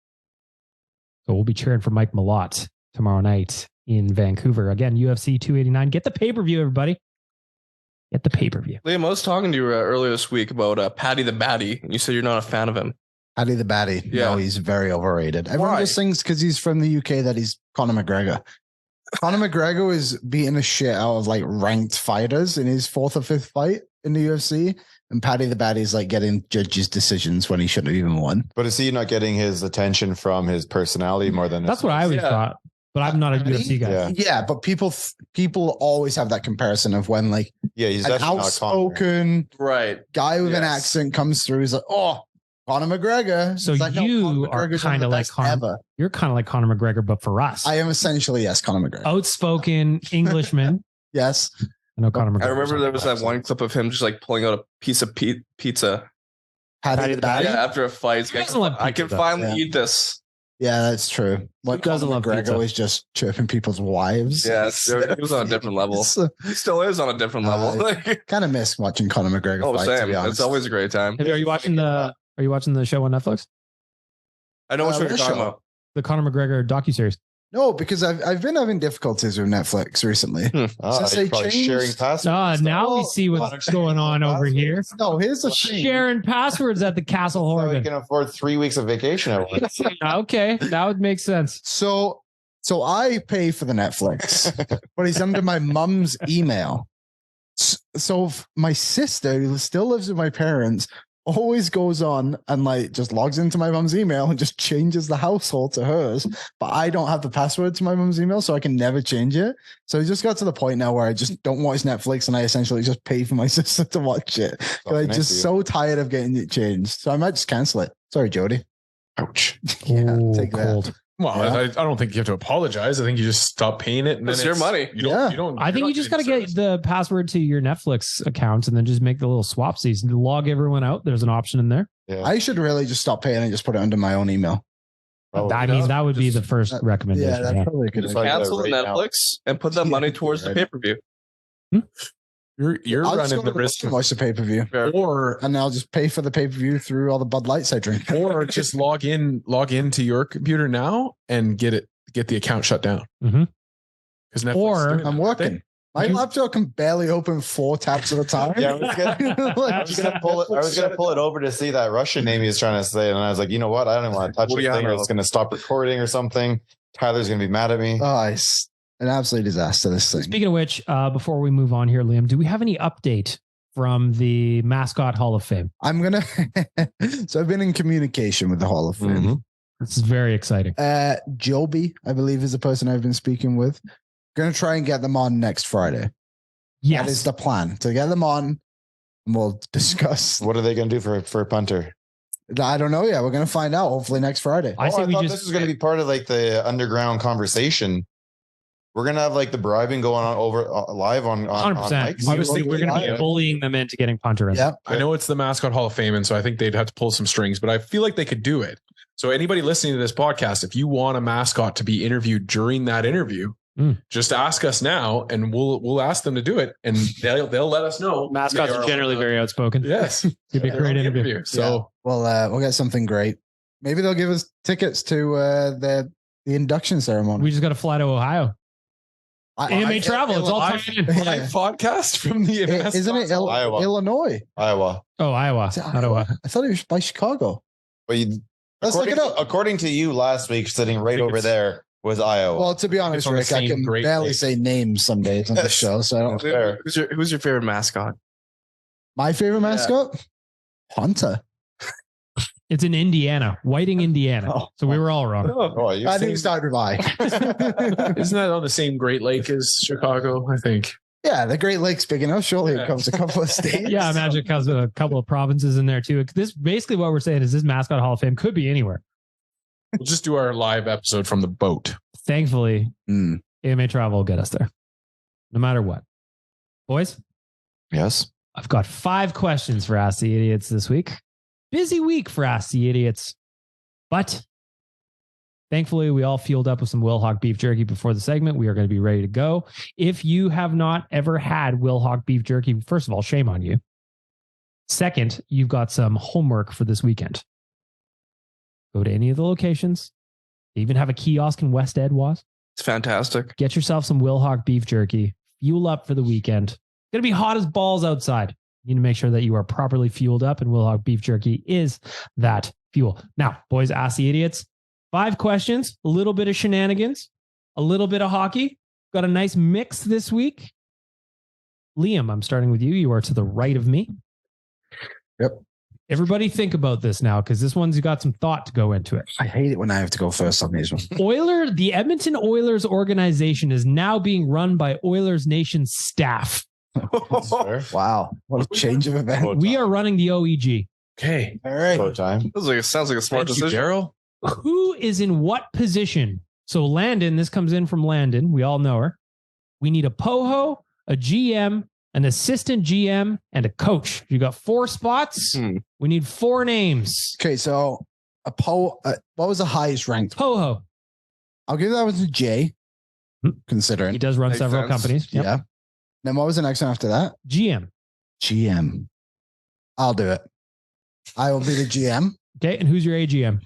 So we'll be cheering for Mike Malott tomorrow night in Vancouver. Again, UFC 289. Get the pay-per-view, everybody. Get the pay-per-view. Liam, I was talking to you earlier this week about Paddy the Batty. And you said you're not a fan of him. Paddy the Batty. Yeah. No, he's very overrated. Everyone just thinks because he's from the UK that he's Conor McGregor. Conor McGregor was beating the shit out of like ranked fighters in his 4th or 5th fight in the UFC. And Paddy the Batty is like getting judges' decisions when he shouldn't have even won. But is he not getting his attention from his personality more than that's what I always thought? But I'm not a UFC guy. Yeah, but people always have that comparison of when like he's an outspoken guy with an accent comes through. He's like, oh, Conor McGregor. So like, you are kind of like Conor. You're kind of like Conor McGregor, but for us, I am essentially Conor McGregor, outspoken Englishman. Yes, I know Conor McGregor. I remember there was that one clip of him just like pulling out a piece of pizza. Paddy the Batty? Yeah, after a fight, I can finally eat this. Yeah, that's true. What doesn't love McGregor was just chirping people's wives. Yeah, he was on a different level. He still is on a different level. Kind of miss watching Conor McGregor fight. Same. It's always a great time. Are you watching the show on Netflix? I know what you're talking about. The Conor McGregor docuseries. No, because I've been having difficulties with Netflix recently. Since they changed sharing passwords. Now we see what's going on over here. No, here's the sharing passwords at the Castle Horgan. We can afford 3 weeks of vacation at once. Okay, now it makes sense. So I pay for the Netflix, but it's under my mom's email. So my sister, who still lives with my parents, always goes on and like just logs into my mom's email and just changes the household to hers. But I don't have the password to my mom's email, so I can never change it. So it just got to the point now where I just don't watch Netflix and I essentially just pay for my sister to watch it. I'm just so tired of getting it changed. So I might just cancel it. Sorry, Jody. Ouch. Take cold. that. Well, I don't think you have to apologize. I think you just stop paying it. And it's your money. You don't. I think you just got to get the password to your Netflix account and then just make the little swapsies and log everyone out. There's an option in there. Yeah. I should really just stop paying and just put it under my own email. That would be the first recommendation. Yeah, that's probably good. Just cancel Netflix and put that money towards the pay-per-view. You're running the risk of watch the pay-per-view, and I'll just pay for the pay-per-view through all the Bud Lights I drink, or just log into your computer now and get the account shut down. Mm-hmm. Because I'm working. My laptop can barely open 4 tabs at a time. Yeah, I was gonna pull it over to see that Russian name he was trying to say, and I was like, you know what? I don't even want to touch this thing, or it's gonna stop recording or something. Tyler's gonna be mad at me. Oh, it's an absolute disaster, this thing. Speaking of which, before we move on here, Liam, do we have any update from the Mascot Hall of Fame? So I've been in communication with the Hall of Fame. Mm-hmm. This is very exciting. Joby, I believe, is the person I've been speaking with. Going to try and get them on next Friday. Yes. That is the plan, to get them on, and we'll discuss. What are they going to do for a punter? I don't know yet. We're going to find out hopefully next Friday. I thought this was going to be part of like the underground conversation. We're going to have like the bribing going on over live on 100%. I was thinking we're going to be bullying them into getting punter in. Yeah. I know it's the Mascot Hall of Fame, and so I think they'd have to pull some strings, but I feel like they could do it. So anybody listening to this podcast, if you want a mascot to be interviewed during that interview, just ask us now, and we'll ask them to do it, and they'll let us know. Mascots are generally very outspoken. Yes, it'd be a great interview. So we'll get something great. Maybe they'll give us tickets to the induction ceremony. We just got to fly to Ohio. AMA travel. It's all live podcast from the isn't it Iowa. Illinois? Iowa. Oh, Iowa. Ottawa. I thought it was by Chicago. But according to you last week, sitting right over there was Iowa. Well, to be honest, Rick, I can barely say names some days on the show, so I don't care. Who's your favorite mascot? My favorite mascot? Hunter. It's in Indiana, Whiting, Indiana. So we were all wrong. I think it started with I. Isn't that on the same Great Lake as Chicago? I think. Yeah, the Great Lake's big enough. Surely it covers a couple of states. Yeah, I imagine it covers a couple of provinces in there too. This basically what we're saying is this Mascot Hall of Fame could be anywhere. We'll just do our live episode from the boat. Thankfully, AMA travel will get us there, no matter what. Boys? Yes. I've got 5 questions for Ask the Idiots this week. Busy week for Ask the Idiots, but thankfully we all fueled up with some Wilhauk beef jerky before the segment. We are going to be ready to go. If you have not ever had Wilhauk beef jerky, first of all, shame on you. Second, you've got some homework for this weekend. Go to any of the locations. They even have a kiosk in West Edwas. It's fantastic. Get yourself some Wilhauk beef jerky. Fuel up for the weekend. It's going to be hot as balls outside. You need to make sure that you are properly fueled up, and Wilhauk beef jerky is that fuel. Now, boys, Ask the Idiots. 5 questions, a little bit of shenanigans, a little bit of hockey. Got a nice mix this week. Liam, I'm starting with you. You are to the right of me. Yep. Everybody think about this now, because this one's got some thought to go into it. I hate it when I have to go first on these ones. The Edmonton Oilers organization is now being run by Oilersnation staff. Wow. What a change of event. We are running the OEG. Okay. All right. Sounds like a smart decision. Daryl. Who is in what position? So Landon, this comes in from Landon. We all know her. We need a POHO, a GM, an assistant GM, and a coach. You got 4 spots. We need 4 names. Okay, so what was the highest ranked? POHO. I'll give that one to Jay, considering. He does run Makes several sense. companies. Yep. Yeah. Then what was the next one after that? GM. GM. I'll do it. I will be the GM. Okay, and who's your AGM?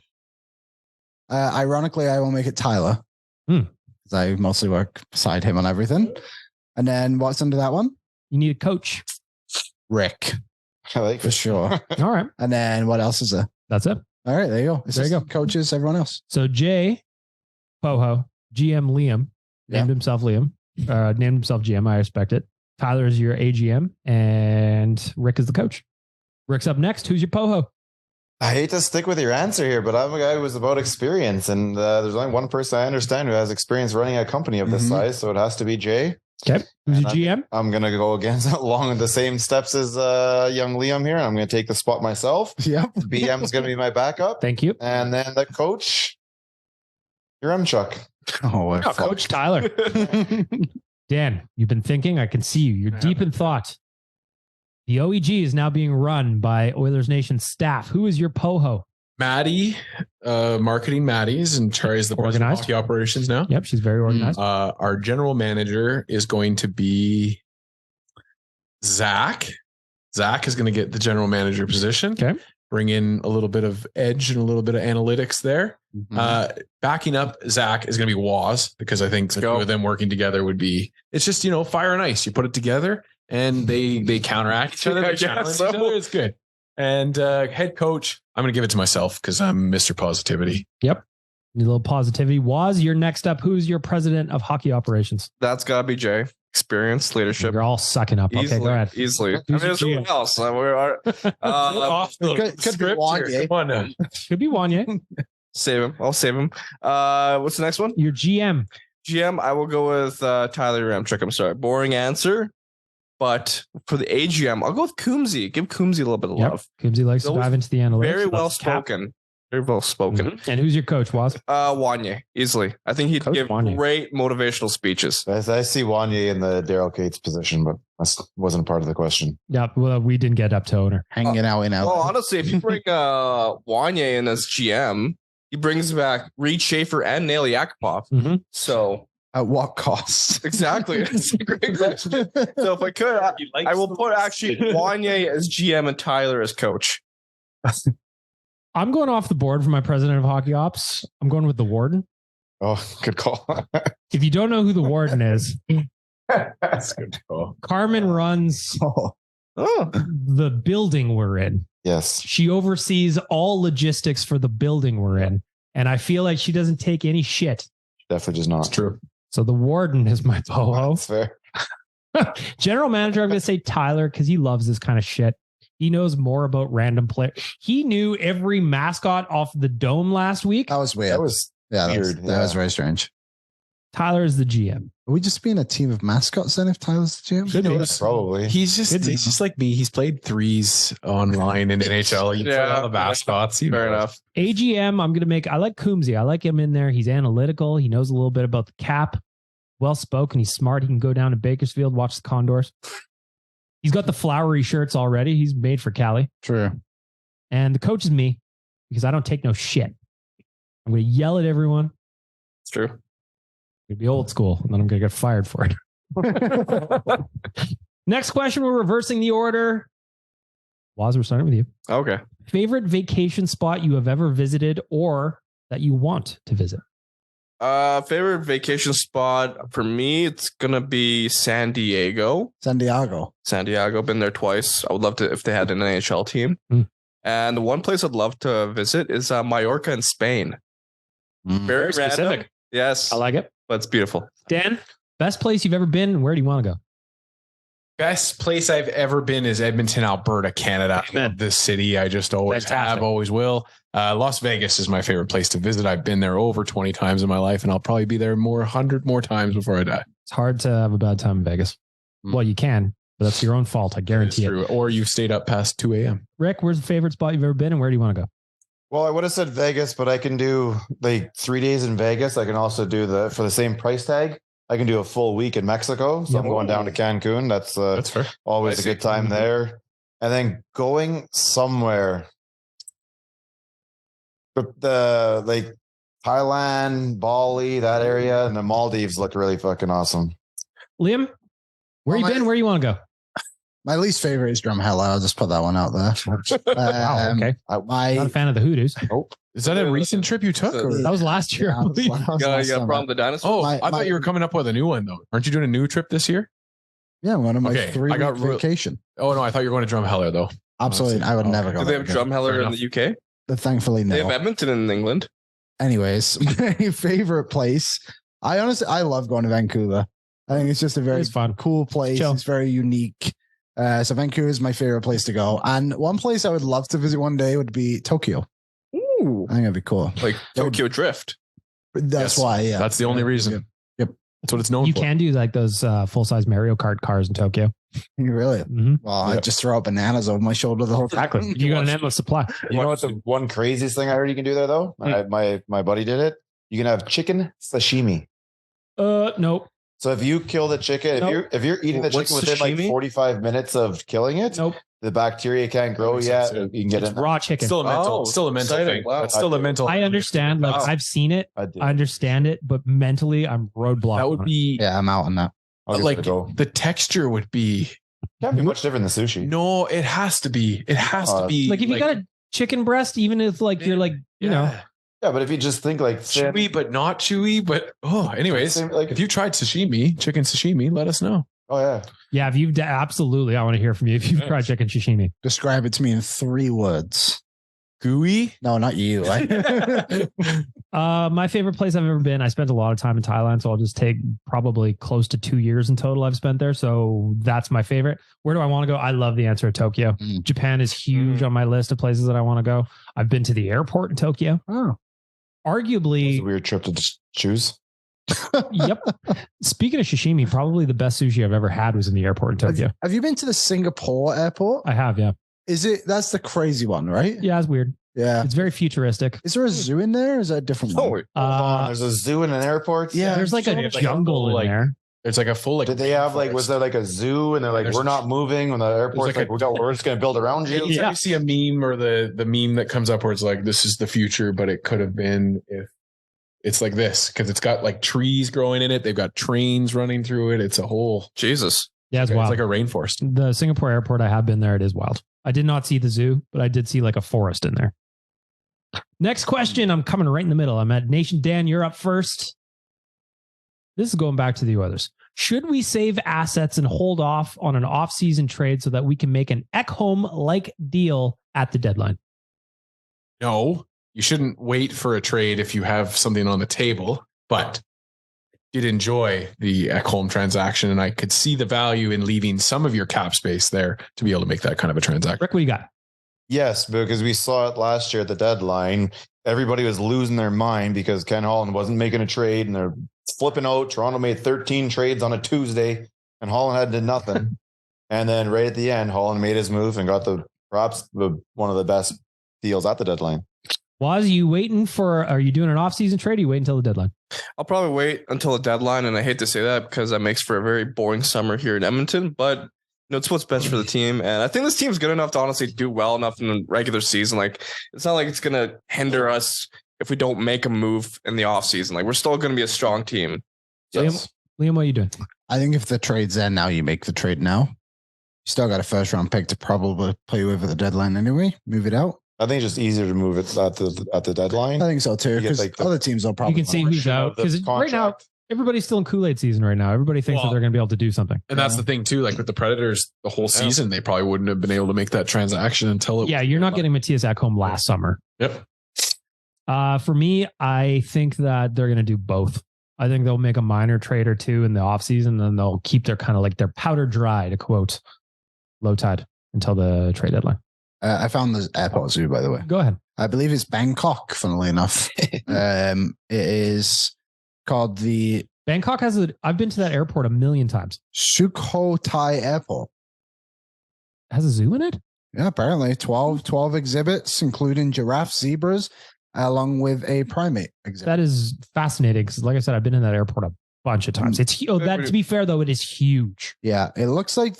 Ironically, I will make it Tyler. Because I mostly work beside him on everything. And then what's under that one? You need a coach. Rick. I like For sure. All right. And then what else is there? That's it. All right, there you go. There you go. Coaches, everyone else. So Jay, POHO, GM Liam, named himself Liam, named himself GM. I respect it. Tyler is your AGM, and Rick is the coach. Rick's up next. Who's your POHO? I hate to stick with your answer here, but I'm a guy who was about experience, and there's only one person I understand who has experience running a company of this size, so it has to be Jay. Okay. Who's your GM? I'm going to go along the same steps as young Liam here. I'm going to take the spot myself. Yep. BM is going to be my backup. Thank you. And then the coach, your Chuck. Coach Tyler. Dan, you've been thinking. I can see you. You're deep in thought. The OEG is now being run by Oilers Nation staff. Who is your POHO? Maddie, marketing Maddie's in charge of the Organized. hockey operations now. Yep, she's very organized. Our general manager is going to be Zach. Zach is going to get the general manager position. Okay. bring in a little bit of edge and a little bit of analytics there. Backing up Zach is going to be Waz, because I think the two of them working together would be, it's just, fire and ice. You put it together and they counteract each other. They challenge each other. It's good. And head coach, I'm going to give it to myself because I'm Mr. Positivity. Yep. Need a little positivity. Waz, you're next up. Who's your president of hockey operations? That's got to be Jay. Experience, leadership. You're all sucking up. Easily, okay, go ahead. Easily. There's someone else. Could be Wanye. Could be Wanye. Save him. I'll save him. What's the next one? Your GM. GM, I will go with Tyler Ramchick. I'm sorry. Boring answer. But for the AGM, I'll go with Coombsy. Give Coombsy a little bit of love. Coombsy likes to dive into the analytics. Very well spoken. Very well spoken. Mm-hmm. And who's your coach, Waz? Wanye, easily. I think he'd give great motivational speeches. I see Wanye in the Daryl Cates position, but that wasn't part of the question. Yeah, well, we didn't get up to owner. Hanging out in out. Well, honestly, if you bring Wanye in as GM, he brings back Reed Schaefer and Nail Yakupov. Mm-hmm. So at what cost? Exactly. It's a great question. So if I could, I will put actually Wanye as GM and Tyler as coach. I'm going off the board for my president of hockey ops. I'm going with the warden. Oh, good call. If you don't know who the warden is, that's good call. Carmen runs the building we're in. Yes. She oversees all logistics for the building we're in. And I feel like she doesn't take any shit. Definitely just not. It's true. So the warden is my boho. That's fair. General manager, I'm going to say Tyler, because he loves this kind of shit. He knows more about random play. He knew every mascot off the dome last week. That was weird. That was weird. That was very strange. Tyler is the GM. Are we just being a team of mascots then if Tyler's the GM? Probably. He's just like me. He's played threes online in NHL. You play all the mascots. Fair enough. AGM, I like Coombsy. I like him in there. He's analytical. He knows a little bit about the cap. Well spoken. He's smart. He can go down to Bakersfield, watch the Condors. He's got the flowery shirts already. He's made for Cali. True. And the coach is me because I don't take no shit. I'm going to yell at everyone. It's true. It'd be old school, and then I'm going to get fired for it. Next question. We're reversing the order. Waz, we're starting with you. Okay. Favorite vacation spot you have ever visited or that you want to visit? Favorite vacation spot for me, it's gonna be San Diego. San Diego. Been there twice. I would love to if they had an NHL team. And the one place I'd love to visit is Mallorca in Spain. Very specific. Random. Yes, I like it. But it's beautiful. Dan, best place you've ever been, and where do you want to go? Best place I've ever been is Edmonton, Alberta, Canada. I love this city. I just always have, always will. Las Vegas is my favorite place to visit. I've been there over 20 times in my life, and I'll probably be there 100 more times before I die. It's hard to have a bad time in Vegas. Well, you can, but that's your own fault. I guarantee it. Or you've stayed up past 2 a.m. Rick, where's the favorite spot you've ever been, and where do you want to go? Well, I would have said Vegas, but I can do like 3 days in Vegas. I can also do for the same price tag. I can do a full week in Mexico. So I'm going down to Cancun. That's fair. Always a good time there. And then going somewhere, the like Thailand, Bali, that area, and the Maldives look really fucking awesome. Liam, where you been? Where you want to go? My least favorite is Drumheller. I'll just put that one out there. Wow, okay. Not a fan of the Hoodoos. Nope. Is that a recent trip you took? That was last year. You got a problem with the dinosaurs? Oh, I thought you were coming up with a new one, though. Aren't you doing a new trip this year? Yeah, one of my 3-week vacation. Oh, no, I thought you were going to Drumheller, though. Absolutely. I would never go. Do they have Drumheller in the UK? Thankfully, no. They have Edmonton in England. Anyways, my favorite place. I love going to Vancouver. I think it's just a very fun, cool place. Chill. It's very unique. So Vancouver is my favorite place to go. And one place I would love to visit one day would be Tokyo. Ooh. I think that'd be cool. Like Tokyo Drift. That's why, yeah. That's the only reason. Yep. That's what it's known for. You can do like those full-size Mario Kart cars in Tokyo. You really? Mm-hmm. Well, I just throw out bananas over my shoulder the whole time. Exactly. You got an endless supply. You know what the one craziest thing I heard you can do there, though? My buddy did it. You can have chicken sashimi. Nope. So if you kill the chicken, if you're eating the chicken within like 45 minutes of killing it, the bacteria can't grow yet. You can get it raw chicken. Still a mental thing. Wow. That's still a mental. I understand. Like I've seen it. I understand it, but mentally I'm roadblocked. That would be. Yeah, I'm out on that. Like the texture would be. Can't be much different than sushi. No, it has to be. It has to be. Like if you got chicken breast, even if like you're like, you know. Yeah, but if you just think like chewy, but not chewy, but anyways, like if you tried chicken sashimi, let us know. Oh yeah. Yeah, if you've absolutely, I want to hear from you if you've tried chicken sashimi. Describe it to me in 3 words. Gooey? No, not you. My favorite place I've ever been. I spent a lot of time in Thailand, so I'll just take probably close to 2 years in total I've spent there. So that's my favorite. Where do I want to go? I love the answer of Tokyo. Japan is huge on my list of places that I want to go. I've been to the airport in Tokyo. Oh, arguably a weird trip to choose. Yep. Speaking of sashimi, probably the best sushi I've ever had was in the airport in Tokyo. Have you been to the Singapore airport? I have, yeah. That's the crazy one, right? Yeah, it's weird. Yeah. It's very futuristic. Is there a zoo in there? Or is that a different one? Hold on. There's a zoo in an airport? Yeah. There's like a jungle in there. There's like a full like. Did they have like? Was there like a zoo? And they're like, we're not moving. When the airport's like, we're just going to build around you. You see a meme or the meme that comes up where it's like, this is the future, but it could have been if it's like this because it's got like trees growing in it. They've got trains running through it. It's a whole Jesus. Yeah, it's wild. It's like a rainforest. The Singapore airport, I have been there. It is wild. I did not see the zoo, but I did see like a forest in there. Next question. I'm coming right in the middle. I'm at Nation Dan. You're up first. This is going back to the Oilers. Should we save assets and hold off on an off-season trade so that we can make an Ekholm-like deal at the deadline? No, you shouldn't wait for a trade if you have something on the table, but did enjoy the Ekholm transaction, and I could see the value in leaving some of your cap space there to be able to make that kind of a transaction. Rick, what do you got? Yes, because we saw it last year at the deadline. Everybody was losing their mind because Ken Holland wasn't making a trade, and they're flipping out. Toronto made 13 trades on a Tuesday, and Holland had did nothing. And then right at the end, Holland made his move and got perhaps one of the best deals at the deadline. Waz, are you doing an off-season trade or you wait until the deadline? I'll probably wait until the deadline, and I hate to say that because that makes for a very boring summer here in Edmonton, but it's what's best for the team. And I think this team's good enough to honestly do well enough in the regular season. Like, it's not like it's going to hinder us if we don't make a move in the offseason. Like, we're still going to be a strong team. Yes. Liam, what are you doing? I think if the trade's there now, you make the trade now. You still got a first-round pick to probably play with at the deadline anyway. Move it out. I think it's just easier to move it at the deadline. I think so too, because like other teams will probably. You can see who's out because right now everybody's still in Kool-Aid season right now. Everybody thinks that they're going to be able to do something, and that's the thing too. Like with the Predators, the whole season they probably wouldn't have been able to make that transaction until it. Yeah, you're not getting Matthias Ekholm last summer. Yep. For me, I think that they're going to do both. I think they'll make a minor trade or two in the offseason, and then they'll keep their kind of like their powder dry, to quote Low Tide, until the trade deadline. I found the airport zoo, by the way. Go ahead. I believe it's Bangkok, funnily enough. It is called the... Bangkok has I've been to that airport a million times. Sukhothai Airport. It has a zoo in it? Yeah, apparently. 12 exhibits, including giraffes, zebras, along with a primate exhibit. That is fascinating because, like I said, I've been in that airport a bunch of times. It's to be fair, though, it is huge. Yeah, it looks like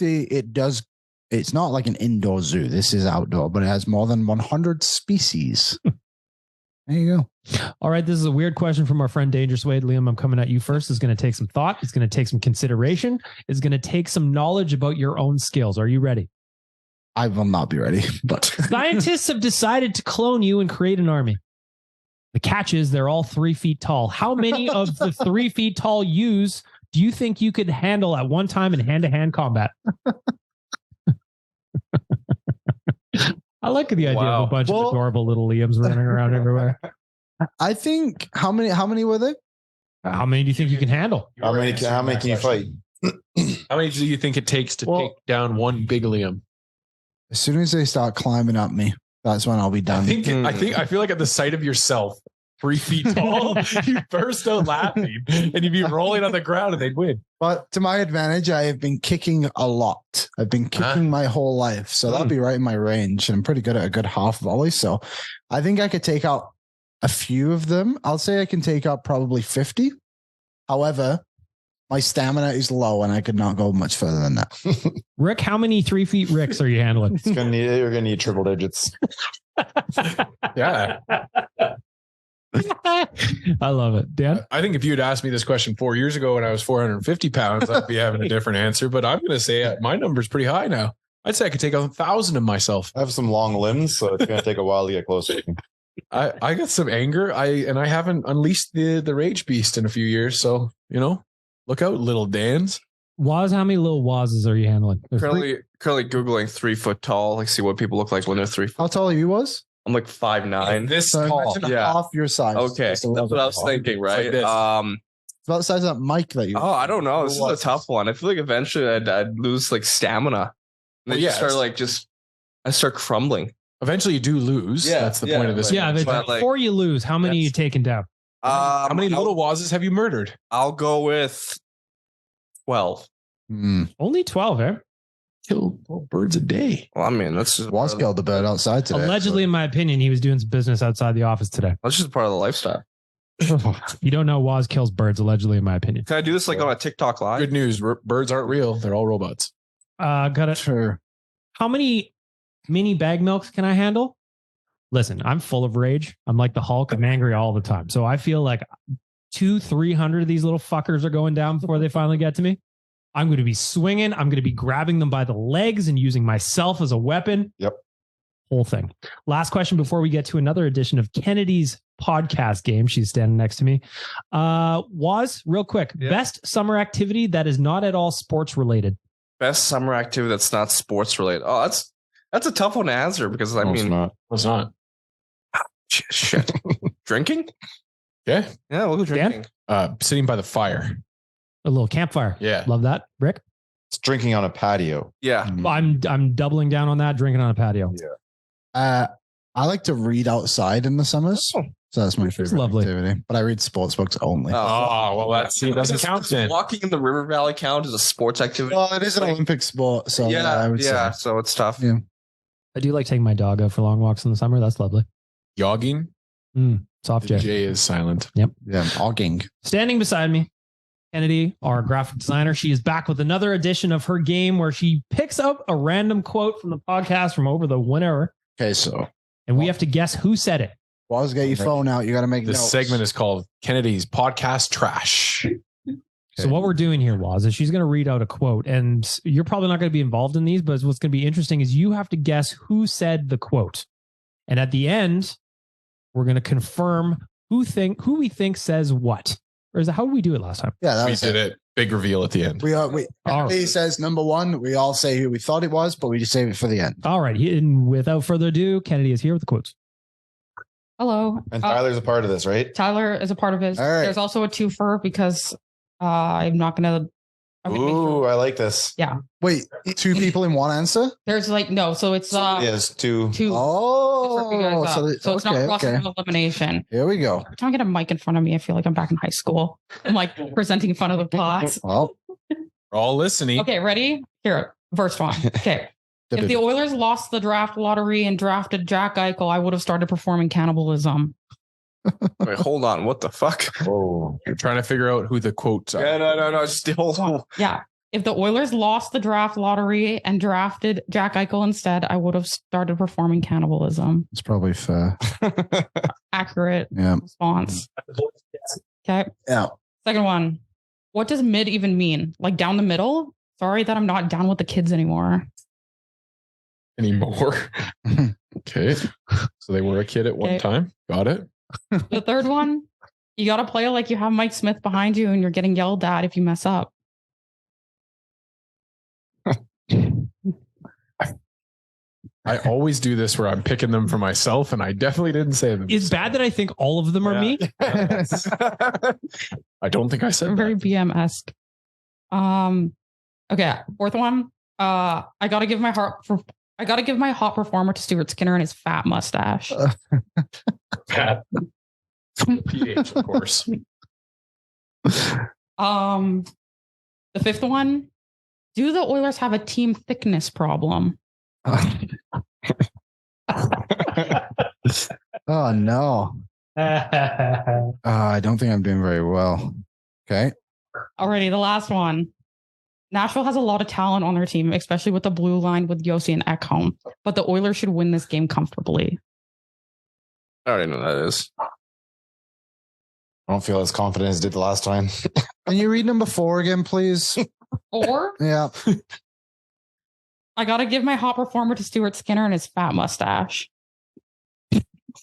it's not like an indoor zoo. This is outdoor, but it has more than 100 species. There you go. All right. This is a weird question from our friend Dangerous Wade. Liam, I'm coming at you first. It's going to take some thought. It's going to take some consideration. It's going to take some knowledge about your own skills. Are you ready? I will not be ready, but scientists have decided to clone you and create an army. The catch is they're all 3 feet tall. How many of the 3 feet tall yous do you think you could handle at one time in hand-to-hand combat? I like the idea of a bunch of adorable little Liams running around everywhere. I think how many were they? How many do you think you can handle? How many can you fight? How many do you think it takes to take down one big Liam? As soon as they start climbing up me, that's when I'll be done. I feel like at the sight of yourself 3 feet tall, you burst out laughing and you'd be rolling on the ground and they'd win. But to my advantage, I have been kicking a lot. I've been kicking my whole life. So that'll be right in my range. And I'm pretty good at a good half volley. So I think I could take out a few of them. I'll say I can take out probably 50. However, my stamina is low and I could not go much further than that. Rick, how many 3 feet Ricks are you handling? You're going to need triple digits. Yeah. I love it. Dan? I think if you had asked me this question 4 years ago when I was 450 pounds, I'd be having a different answer. But I'm going to say my number's pretty high now. I'd say I could take 1,000 of myself. I have some long limbs, so it's gonna take a while to get closer. I got some anger. I haven't unleashed the rage beast in a few years. So, look out, little Dans. Waz, how many little Wazes are you handling? Currently Googling 3 foot tall. Like, see what people look like when they're 3 foot. How tall are you, was? I'm like 5'9". This So tall. imagine Yeah. half your size. Okay, Just a that's little what bit I was tall. thinking, right? Like this. It's about the size of that mic that you. I don't know. This is a tough one. I feel like eventually I'd lose like stamina. And Well, then I start crumbling. Eventually you do lose. Yeah, That's the yeah, point of this. like- Yeah, one. but But, before you lose, how many are you that's- taking down? How many little Wazes have you murdered? I'll go with 12. Only 12, eh? Kill 12 birds a day. Well, I mean, that's just Was killed the bird outside today. Allegedly, in my opinion, he was doing some business outside the office today. that's just part of the lifestyle. You don't know Waz kills birds, allegedly, in my opinion. Can I do this like on a TikTok live? Good news. Birds aren't real. They're all robots. Got it. Sure. How many mini bag milks can I handle? Listen, I'm full of rage. I'm like the Hulk. I'm angry all the time. So I feel like 200-300 of these little fuckers are going down before they finally get to me. I'm going to be swinging. I'm going to be grabbing them by the legs and using myself as a weapon. Yep. Whole thing. Last question before we get to another edition of Kennedy's podcast game. She's standing next to me. Was real quick. Yeah. Best summer activity that is not at all sports related. Best summer activity that's not sports related. Oh, that's a tough one to answer because I No, it's mean, not. It's not. shit. Drinking? Okay. Yeah, we'll go drinking. Sitting by the fire. A little campfire. Yeah. Love that. Rick? It's drinking on a patio. Yeah. I'm doubling down on that. Drinking on a patio. Yeah. I like to read outside in the summers. Oh. So that's my favorite lovely. activity. But I read sports books only. Oh, well, that doesn't count then. Walking in the river valley count as a sports activity. Well, it is an Olympic sport, so I yeah, would say. so it's tough. Yeah. I do like taking my dog out for long walks in the summer. That's lovely. Jogging. Soft The J. J is silent. Yeah, ogging. Standing beside me, Kennedy, our graphic designer. She is back with another edition of her game where she picks up a random quote from the podcast from over the winter, Okay, so and we have to guess who said it. Waz, get your phone out. You got to make This notes. segment is called Kennedy's Podcast Trash. So what we're doing here, Waz, is she's going to read out a quote, and you're probably not going to be involved in these, but what's going to be interesting is you have to guess who said the quote. And at the end, we're going to confirm who we think says what. Or is that how did we do it last time? Yeah, that We was did it. Big reveal at the end. He says number one. We all say who we thought it was, but we just save it for the end. All right. And without further ado, Kennedy is here with the quotes. Hello. And Tyler's a part of this, right? Tyler is a part of his. All right. There's also a twofer because I'm not going to. Ooh, I like this. Yeah. Wait, two people in one answer? There's no. So it's Yes, two. two. Oh, so it's not okay. process of elimination. Here we go. Every time I get a mic in front of me, I feel like I'm back in high school. I'm like presenting in front of the class. Well, We're all listening. Okay, ready? Here, first one. Okay. If the Oilers lost the draft lottery and drafted Jack Eichel, I would have started performing cannibalism. Wait, hold on. What the fuck? Oh, You're trying to figure out who the quotes are. Yeah, no. Still. Yeah. If the Oilers lost the draft lottery and drafted Jack Eichel instead, I would have started performing cannibalism. it's probably fair. Accurate Yeah. response. Okay. Yeah. Second one. What does mid even mean? Like down the middle? Sorry that I'm not down with the kids anymore. Anymore. Okay. So they were a kid at one Okay. time. Got it. The third one. You got to play like you have Mike Smith behind you and you're getting yelled at if you mess up. I always do this where I'm picking them for myself, and I definitely didn't say them. It's bad that I think all of them are me. I don't think I said Very that. BM-esque. Okay. Fourth one. I gotta give my hot performer to Stuart Skinner and his fat mustache. PH, of course. The fifth one. Do the Oilers have a team thickness problem? Oh, no. I don't think I'm doing very well. Okay. Alrighty, the last one. Nashville has a lot of talent on their team, especially with the blue line with Yossi and Ekholm. But the Oilers should win this game comfortably. I already know what that is. I don't feel as confident as I did the last time. Can you read number 4 again, please? Or Yeah. I got to give my hot performer to Stuart Skinner and his fat mustache.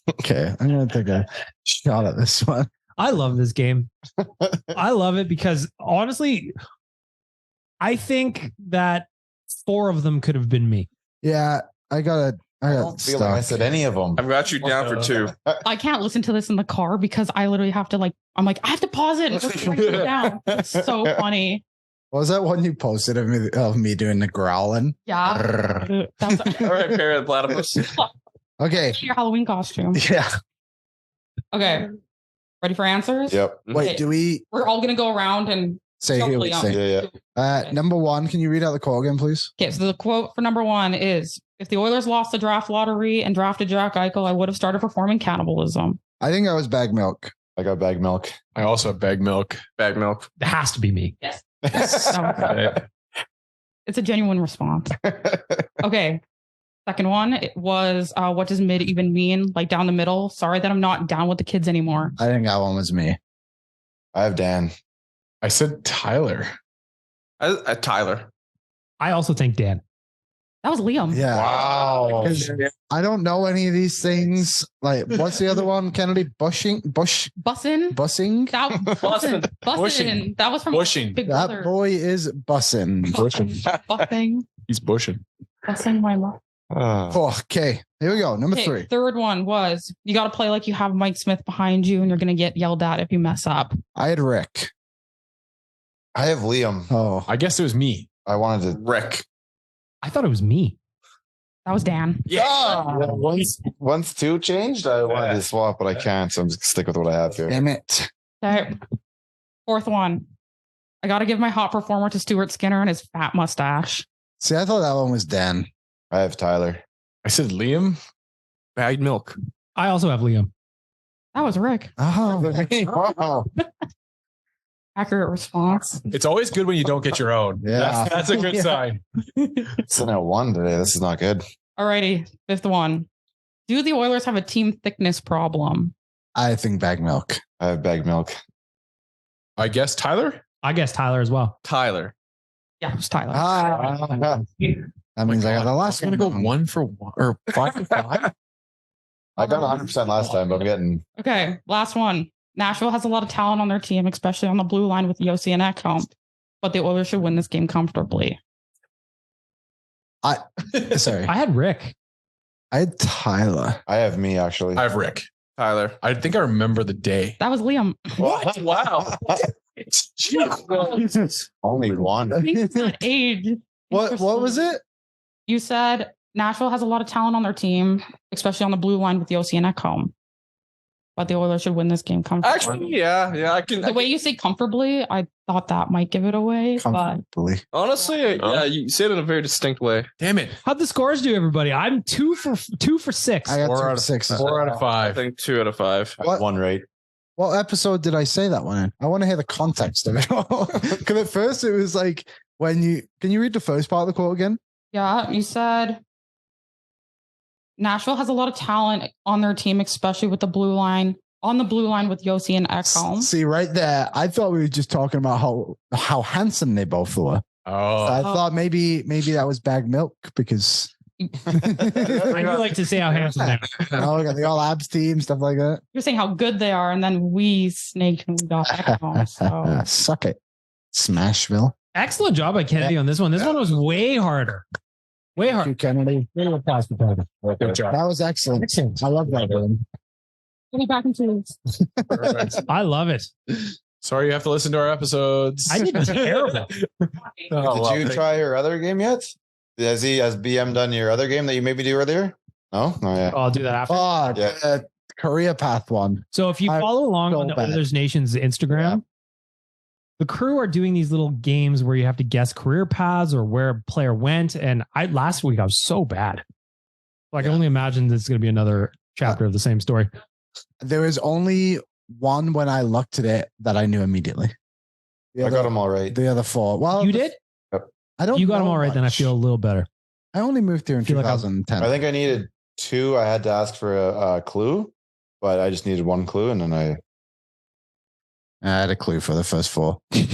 Okay, I'm going to take a shot at this one. I love this game. I love it because honestly, I think that 4 of them could have been me. Yeah, I don't feel like I said any of them. I've got you down for 2. I can't listen to this in the car because I literally have to I have to pause it and just write it down. It's so funny. What was that one you posted of me doing the growling? Yeah. That was All right, Parrot Platypus. Okay. Your Halloween costume. Yeah. Okay. Ready for answers? Yep. Wait, we're all going to go around and say who we say? Yeah. Number 1, can you read out the quote again, please? Okay, so the quote for number 1 is, if the Oilers lost the draft lottery and drafted Jack Eichel, I would have started performing cannibalism. I think I was bag milk. I got bag milk. I also have bag milk. Bag milk. It has to be me. Yes. It's a genuine response. Okay. Second one, it was, what does mid even mean? Like down the middle. Sorry that I'm not down with the kids anymore. I think that one was me. I have Dan. I said Tyler. Tyler. I also think Dan. That was Liam. Yeah. Wow. I don't know any of these things. Like, what's the other one? Kennedy? Busing? Bussin'. Busing? Bussin'. That was from Bushing. Big That Brother. boy is bussing. Bussing. He's bushing. Bussing my love. Okay. Here we go. Number 3. Third one was, you got to play like you have Mike Smith behind you and you're going to get yelled at if you mess up. I had Rick. I have Liam. Oh. I guess it was me. I wanted to. Rick. I thought it was me. That was Dan. Yeah. Once 2 changed, I wanted to swap, but I can't. So I'm just stick with what I have here. Damn it. Okay. Fourth one. I got to give my hot performer to Stuart Skinner and his fat mustache. See, I thought that one was Dan. I have Tyler. I said Liam. Bagged milk. I also have Liam. That was Rick. Oh. Wow. Accurate response. It's always good when you don't get your own. Yeah. That's a good sign. It's in at 1 today. This is not good. Alrighty. Fifth one. Do the Oilers have a team thickness problem? I think bag milk. I have bag milk. I guess Tyler. I guess Tyler as well. Tyler. Yeah, it was Tyler. That means I got the last I'm one. going to go 1 for 1 or 5 for 5. I got 100% last time, but I'm getting. Okay, last one. Nashville has a lot of talent on their team, especially on the blue line with Yossi and Ekholm. But the Oilers should win this game comfortably. Sorry. I had Rick. I had Tyler. I have me, actually. I have Rick. Tyler. I think I remember the day. That was Liam. What? Wow. Only 1. It's not age. What was it? You said Nashville has a lot of talent on their team, especially on the blue line with Yossi and Ekholm. But the Oilers should win this game comfortably. Actually, yeah. I can. The way you say comfortably, I thought that might give it away. But Comfortably. Honestly, yeah, you say it in a very distinct way. Damn it. How'd the scores do, everybody? I'm 2 for 6. I got 4 2 out out of of 6. 4 out of I 5. think 2 out of 5. What? 1 right. What episode did I say that one in? I want to hear the context of it all. Because at first it was like, can you read the first part of the quote again? yeah, you said Nashville has a lot of talent on their team, especially with the blue line. On the blue line with Yossi and Ekholm. See, right there, I thought we were just talking about how handsome they both were. Oh. I thought maybe that was bag milk because I do like to say how handsome they are. got the all abs team, stuff like that. You're saying how good they are, and then we snaked and we got Ekholm. So Suck it. Smashville. Excellent job by Kennedy on this one. This one was way harder. Way Thank harder. you, Kennedy. Good job. That was excellent. I love that one. get me back into this. I love it. Sorry you have to listen to our episodes. I did terrible. Did you try your other game yet? Has BM done your other game that you maybe do earlier? No? Oh, yeah. I'll do that after. Oh, Yeah. the Career Path one. So if you I'm follow along so on the bad. Oilers Nation's Instagram, the crew are doing these little games where you have to guess career paths or where a player went. And last week I was so bad. I can only imagine this is going to be another chapter of the same story. There was only one when I looked at it that I knew immediately. I got them all right. The other four. Well, You did? I don't. You got them know all right, then I much. feel a little better. I only moved here in Feel like I'm- 2010. I think I needed 2. I had to ask for a clue, but I just needed 1 clue, and then I I had a clue for the first 4. And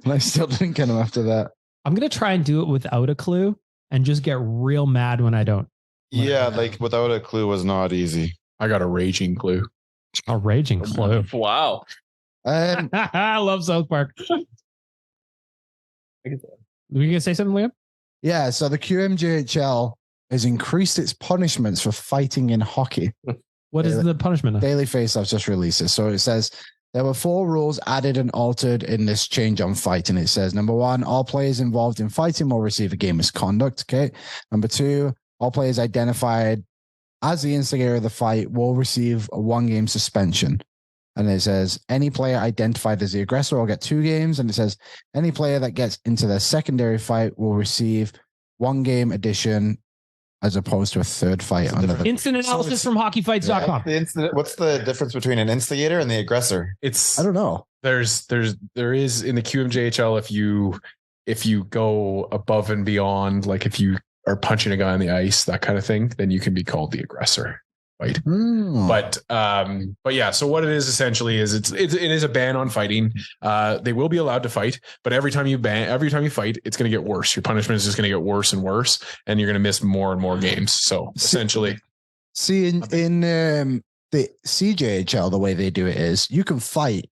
I still didn't get them after that. I'm going to try and do it without a clue and just get real mad when I don't. Yeah, like without a clue was not easy. I got a raging clue. A raging clue. Wow. I love South Park. Were you going to say something, Liam? Yeah, so the QMJHL has increased its punishments for fighting in hockey. What is the punishment? Daily Faceoff just released it. So it says there were 4 rules added and altered in this change on fighting. It says, number 1, all players involved in fighting will receive a game misconduct. Okay. Number 2, all players identified as the instigator of the fight will receive a 1-game suspension. And it says any player identified as the aggressor will get 2 games. And it says any player that gets into the secondary fight will receive 1-game addition as opposed to a 3rd fight. Instant analysis from hockeyfights.com. What's the difference between an instigator and the aggressor? I don't know. There is in the QMJHL, if you go above and beyond, like if you are punching a guy on the ice, that kind of thing, then you can be called the aggressor. Right. But yeah, so what it is essentially is it is a ban on fighting. They will be allowed to fight, but every time you fight, it's going to get worse. Your punishment is just going to get worse and worse, and you're going to miss more and more games. So essentially, in the CJHL, the way they do it is you can fight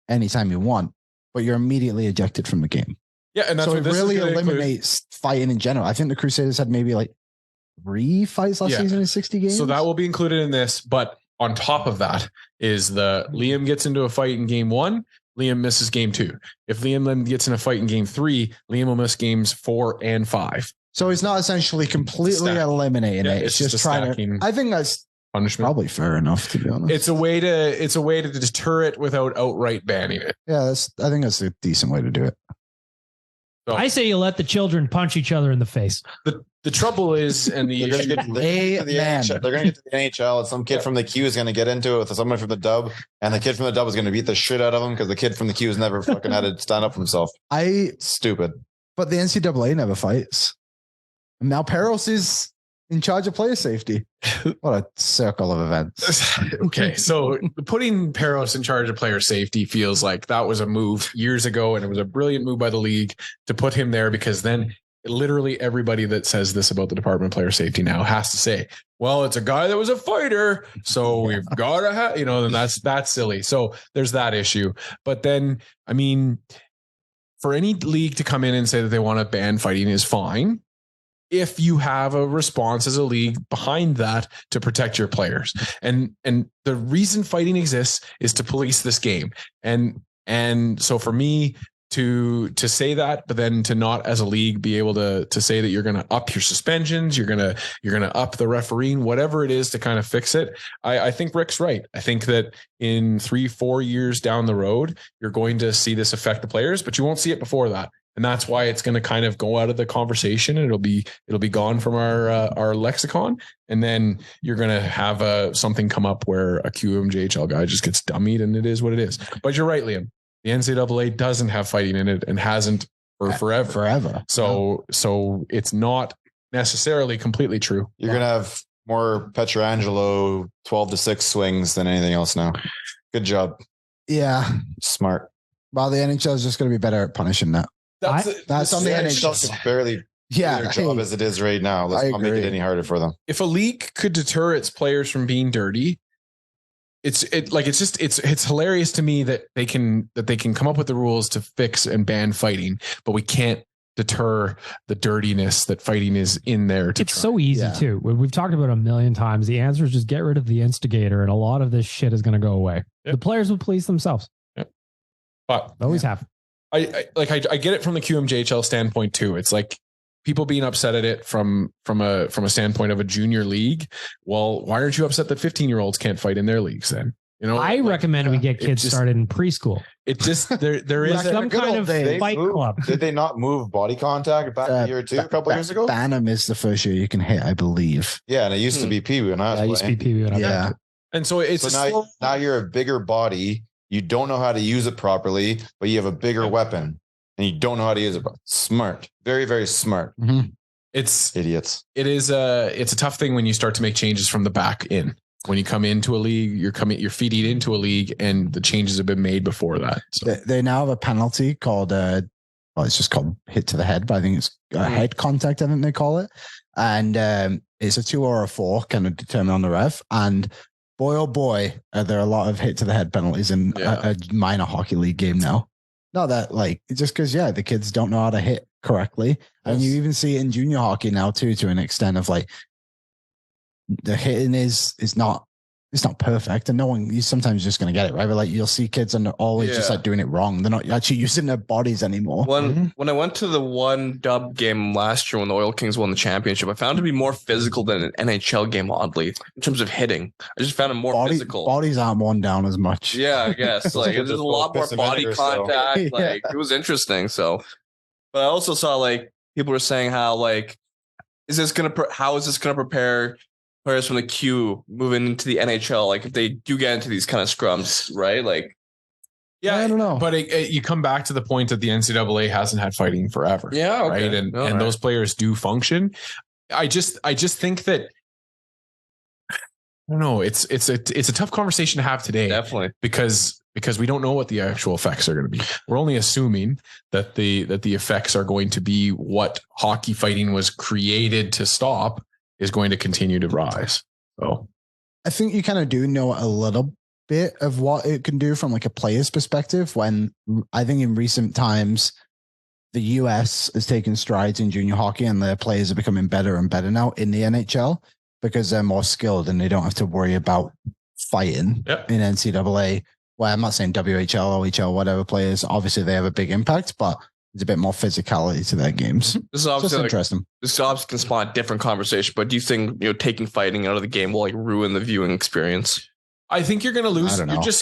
anytime you want, but you're immediately ejected from the game. Yeah, and that's so what it really eliminates fighting in general. I think the Crusaders had maybe like 3 fights last season in 60 games. So that will be included in this. But on top of that is Liam gets into a fight in game 1, Liam misses game 2. If Liam then gets in a fight in game 3, Liam will miss games 4 and 5. So it's not essentially completely eliminating it. It's just trying to. I think that's punishment. Probably fair enough, to be honest. It's a way to deter it without outright banning it. Yeah, I think that's a decent way to do it. So, I say you let the children punch each other in the face. The trouble is, and the they're going to get to the NHL, and some kid from the Q is going to get into it with someone from the Dub, and the kid from the Dub is going to beat the shit out of him because the kid from the Q has never fucking had to stand up for himself. Stupid. But the NCAA never fights. And now Peros is in charge of player safety. What a circle of events. Okay, so putting Peros in charge of player safety feels like that was a move years ago, and it was a brilliant move by the league to put him there, because then literally everybody that says this about the Department of Player Safety now has to say, well, it's a guy that was a fighter, so we've got to have, then that's silly. So there's that issue. But then, I mean, for any league to come in and say that they want to ban fighting is fine, if you have a response as a league behind that to protect your players. And the reason fighting exists is to police this game. And so for me to say that, but then to not as a league be able to say that you're going to up your suspensions, you're going to up the refereeing, whatever it is to kind of fix it. I think Rick's right. I think that in 3-4 years down the road, you're going to see this affect the players, but you won't see it before that. And that's why it's going to kind of go out of the conversation, and it'll be gone from our lexicon. And then you're going to have something come up where a QMJHL guy just gets dummied, and it is what it is. But you're right, Liam. The NCAA doesn't have fighting in it and hasn't for forever. So it's not necessarily completely true. You're going to have more Petrangelo 12-6 swings than anything else now. Good job. Yeah. Smart. Well, the NHL is just going to be better at punishing that. That's on the NHL. It's barely their job as it is right now. Let's not make it any harder for them. If a league could deter its players from being dirty, it's hilarious to me that they can come up with the rules to fix and ban fighting, but we can't deter the dirtiness that fighting is in there. It's so easy too. We've talked about it a million times. The answer is just get rid of the instigator, and a lot of this shit is going to go away. Yep. The players will police themselves. Yep. But always have. I get it from the QMJHL standpoint too. It's like people being upset at it from a standpoint of a junior league. Well, why aren't you upset that 15-year-olds can't fight in their leagues then? I recommend we get kids started in preschool. It just there is some kind of fight club. Did they not move body contact back a year or two, a couple years ago? Bantam is the first year you can hit, I believe. Yeah, and it used to be Pee Wee when I was playing. Used to be Pee Wee when I was playing. And so it's now you're a bigger body. You don't know how to use it properly, but you have a bigger weapon, and you don't know how to use it. Smart, very, very smart. Mm-hmm. It's idiots. It's a tough thing when you start to make changes from the back in. When you come into a league, you're feeding into a league, and the changes have been made before that. So. They now have a penalty called it's just called hit to the head, but I think it's head contact, I think they call it. And it's a 2 or a 4 kind of determined on the ref. And boy, oh boy, there are a lot of hit to the head penalties in a minor hockey league game now. Not that like, just because, the kids don't know how to hit correctly. And you even see it in junior hockey now too, to an extent of like, the hitting is not, it's not perfect, and you're sometimes just going to get it right. But like, you'll see kids and they're always just like doing it wrong. They're not actually using their bodies anymore. When I went to the one dub game last year when the Oil Kings won the championship, I found it to be more physical than an NHL game, oddly, in terms of hitting. I just found it more physical. Bodies aren't worn down as much. Yeah, I guess. Like, there's a lot more body contact. Like, it was interesting. So, but I also saw like people were saying how like, how is this gonna prepare players from the Q moving into the NHL, like if they do get into these kind of scrums, right? Like, I don't know. But you come back to the point that the NCAA hasn't had fighting forever. Yeah, okay. Right. And those players do function. I just think that, I don't know. It's a tough conversation to have today. Definitely. Because we don't know what the actual effects are going to be. We're only assuming that the effects are going to be what hockey fighting was created to stop is going to continue to rise. So I think you kind of do know a little bit of what it can do from like a player's perspective, when I think in recent times, the US has taken strides in junior hockey and their players are becoming better and better now in the NHL because they're more skilled and they don't have to worry about fighting in NCAA. Well, I'm not saying WHL, OHL, whatever players, obviously they have a big impact, but there's a bit more physicality to their games. This is obviously interesting. This obviously can spawn a different conversation, but do you think taking fighting out of the game will like ruin the viewing experience? I think you're going to lose.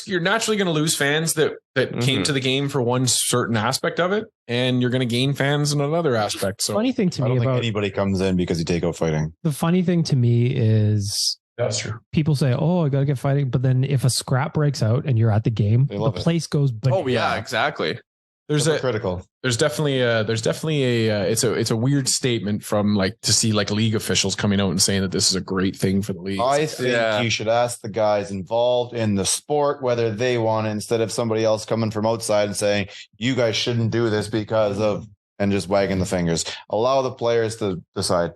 You're naturally going to lose fans that came to the game for one certain aspect of it, and you're going to gain fans in another aspect. So funny thing to me, I don't think anybody comes in because you take out fighting. The funny thing to me is that's true. People say, "Oh, I got to get fighting," but then if a scrap breaks out and you're at the game, the place goes bananas. Oh yeah, exactly. There's definitely a it's a weird statement from like to see like league officials coming out and saying that this is a great thing for the league. I think you should ask the guys involved in the sport whether they want it, instead of somebody else coming from outside and saying you guys shouldn't do this because of, and just wagging the fingers. Allow the players to decide.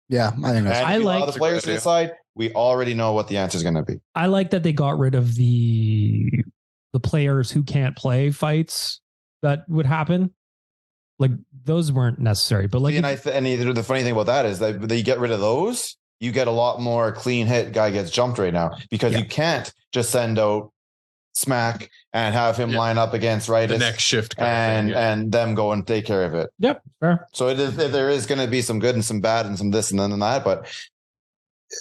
Yeah, I think that's. Allow the players to decide. We already know what the answer is going to be. I like that they got rid of the players who can't play fights that would happen. Like those weren't necessary, but like, the funny thing about that is that they get rid of those, you get a lot more clean hit guy gets jumped right now, because you can't just send out Smack and have him line up against the next shift and them go and take care of it. Yep. Fair. So there is going to be some good and some bad and some this and then that, but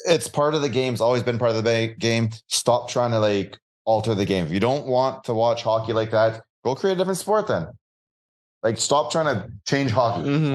it's part of the game. It's always been part of the game. Stop trying to like alter the game. If you don't want to watch hockey like that, go create a different sport then. Like, stop trying to change hockey. Mm-hmm.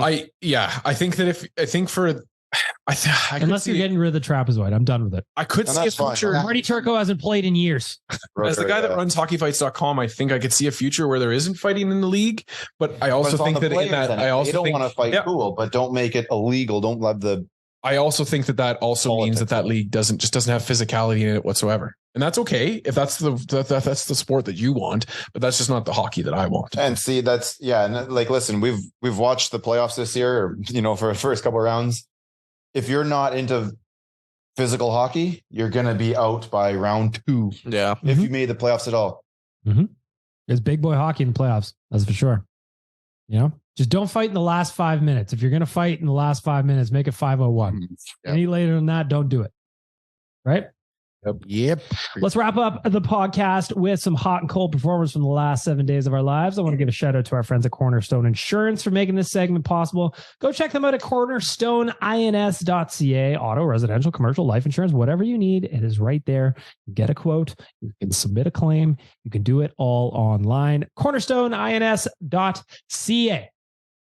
Unless you're getting rid of the trapezoid, I'm done with it. I could see a future. Marty Turco hasn't played in years. As the guy that runs hockeyfights.com, I think I could see a future where there isn't fighting in the league. But I also think that in that, I also don't want to fight cool, but don't make it illegal. Don't let the. I also think that also means that league doesn't have physicality in it whatsoever. And that's okay if that's the sport that you want, but that's just not the hockey that I want. And see, and like, listen, we've watched the playoffs this year, for the first couple of rounds. If you're not into physical hockey, you're going to be out by round 2. Yeah. If you made the playoffs at all. Mm-hmm. There's big boy hockey in the playoffs. That's for sure. Just don't fight in the last 5 minutes. If you're going to fight in the last 5 minutes, make it 5:01. Any later than that, don't do it. Right? Yep. Let's wrap up the podcast with some hot and cold performers from the last 7 days of our lives. I want to give a shout out to our friends at Cornerstone Insurance for making this segment possible. Go check them out at cornerstoneins.ca. Auto, residential, commercial, life insurance, whatever you need, it is right there. You get a quote. You can submit a claim. You can do it all online. cornerstoneins.ca.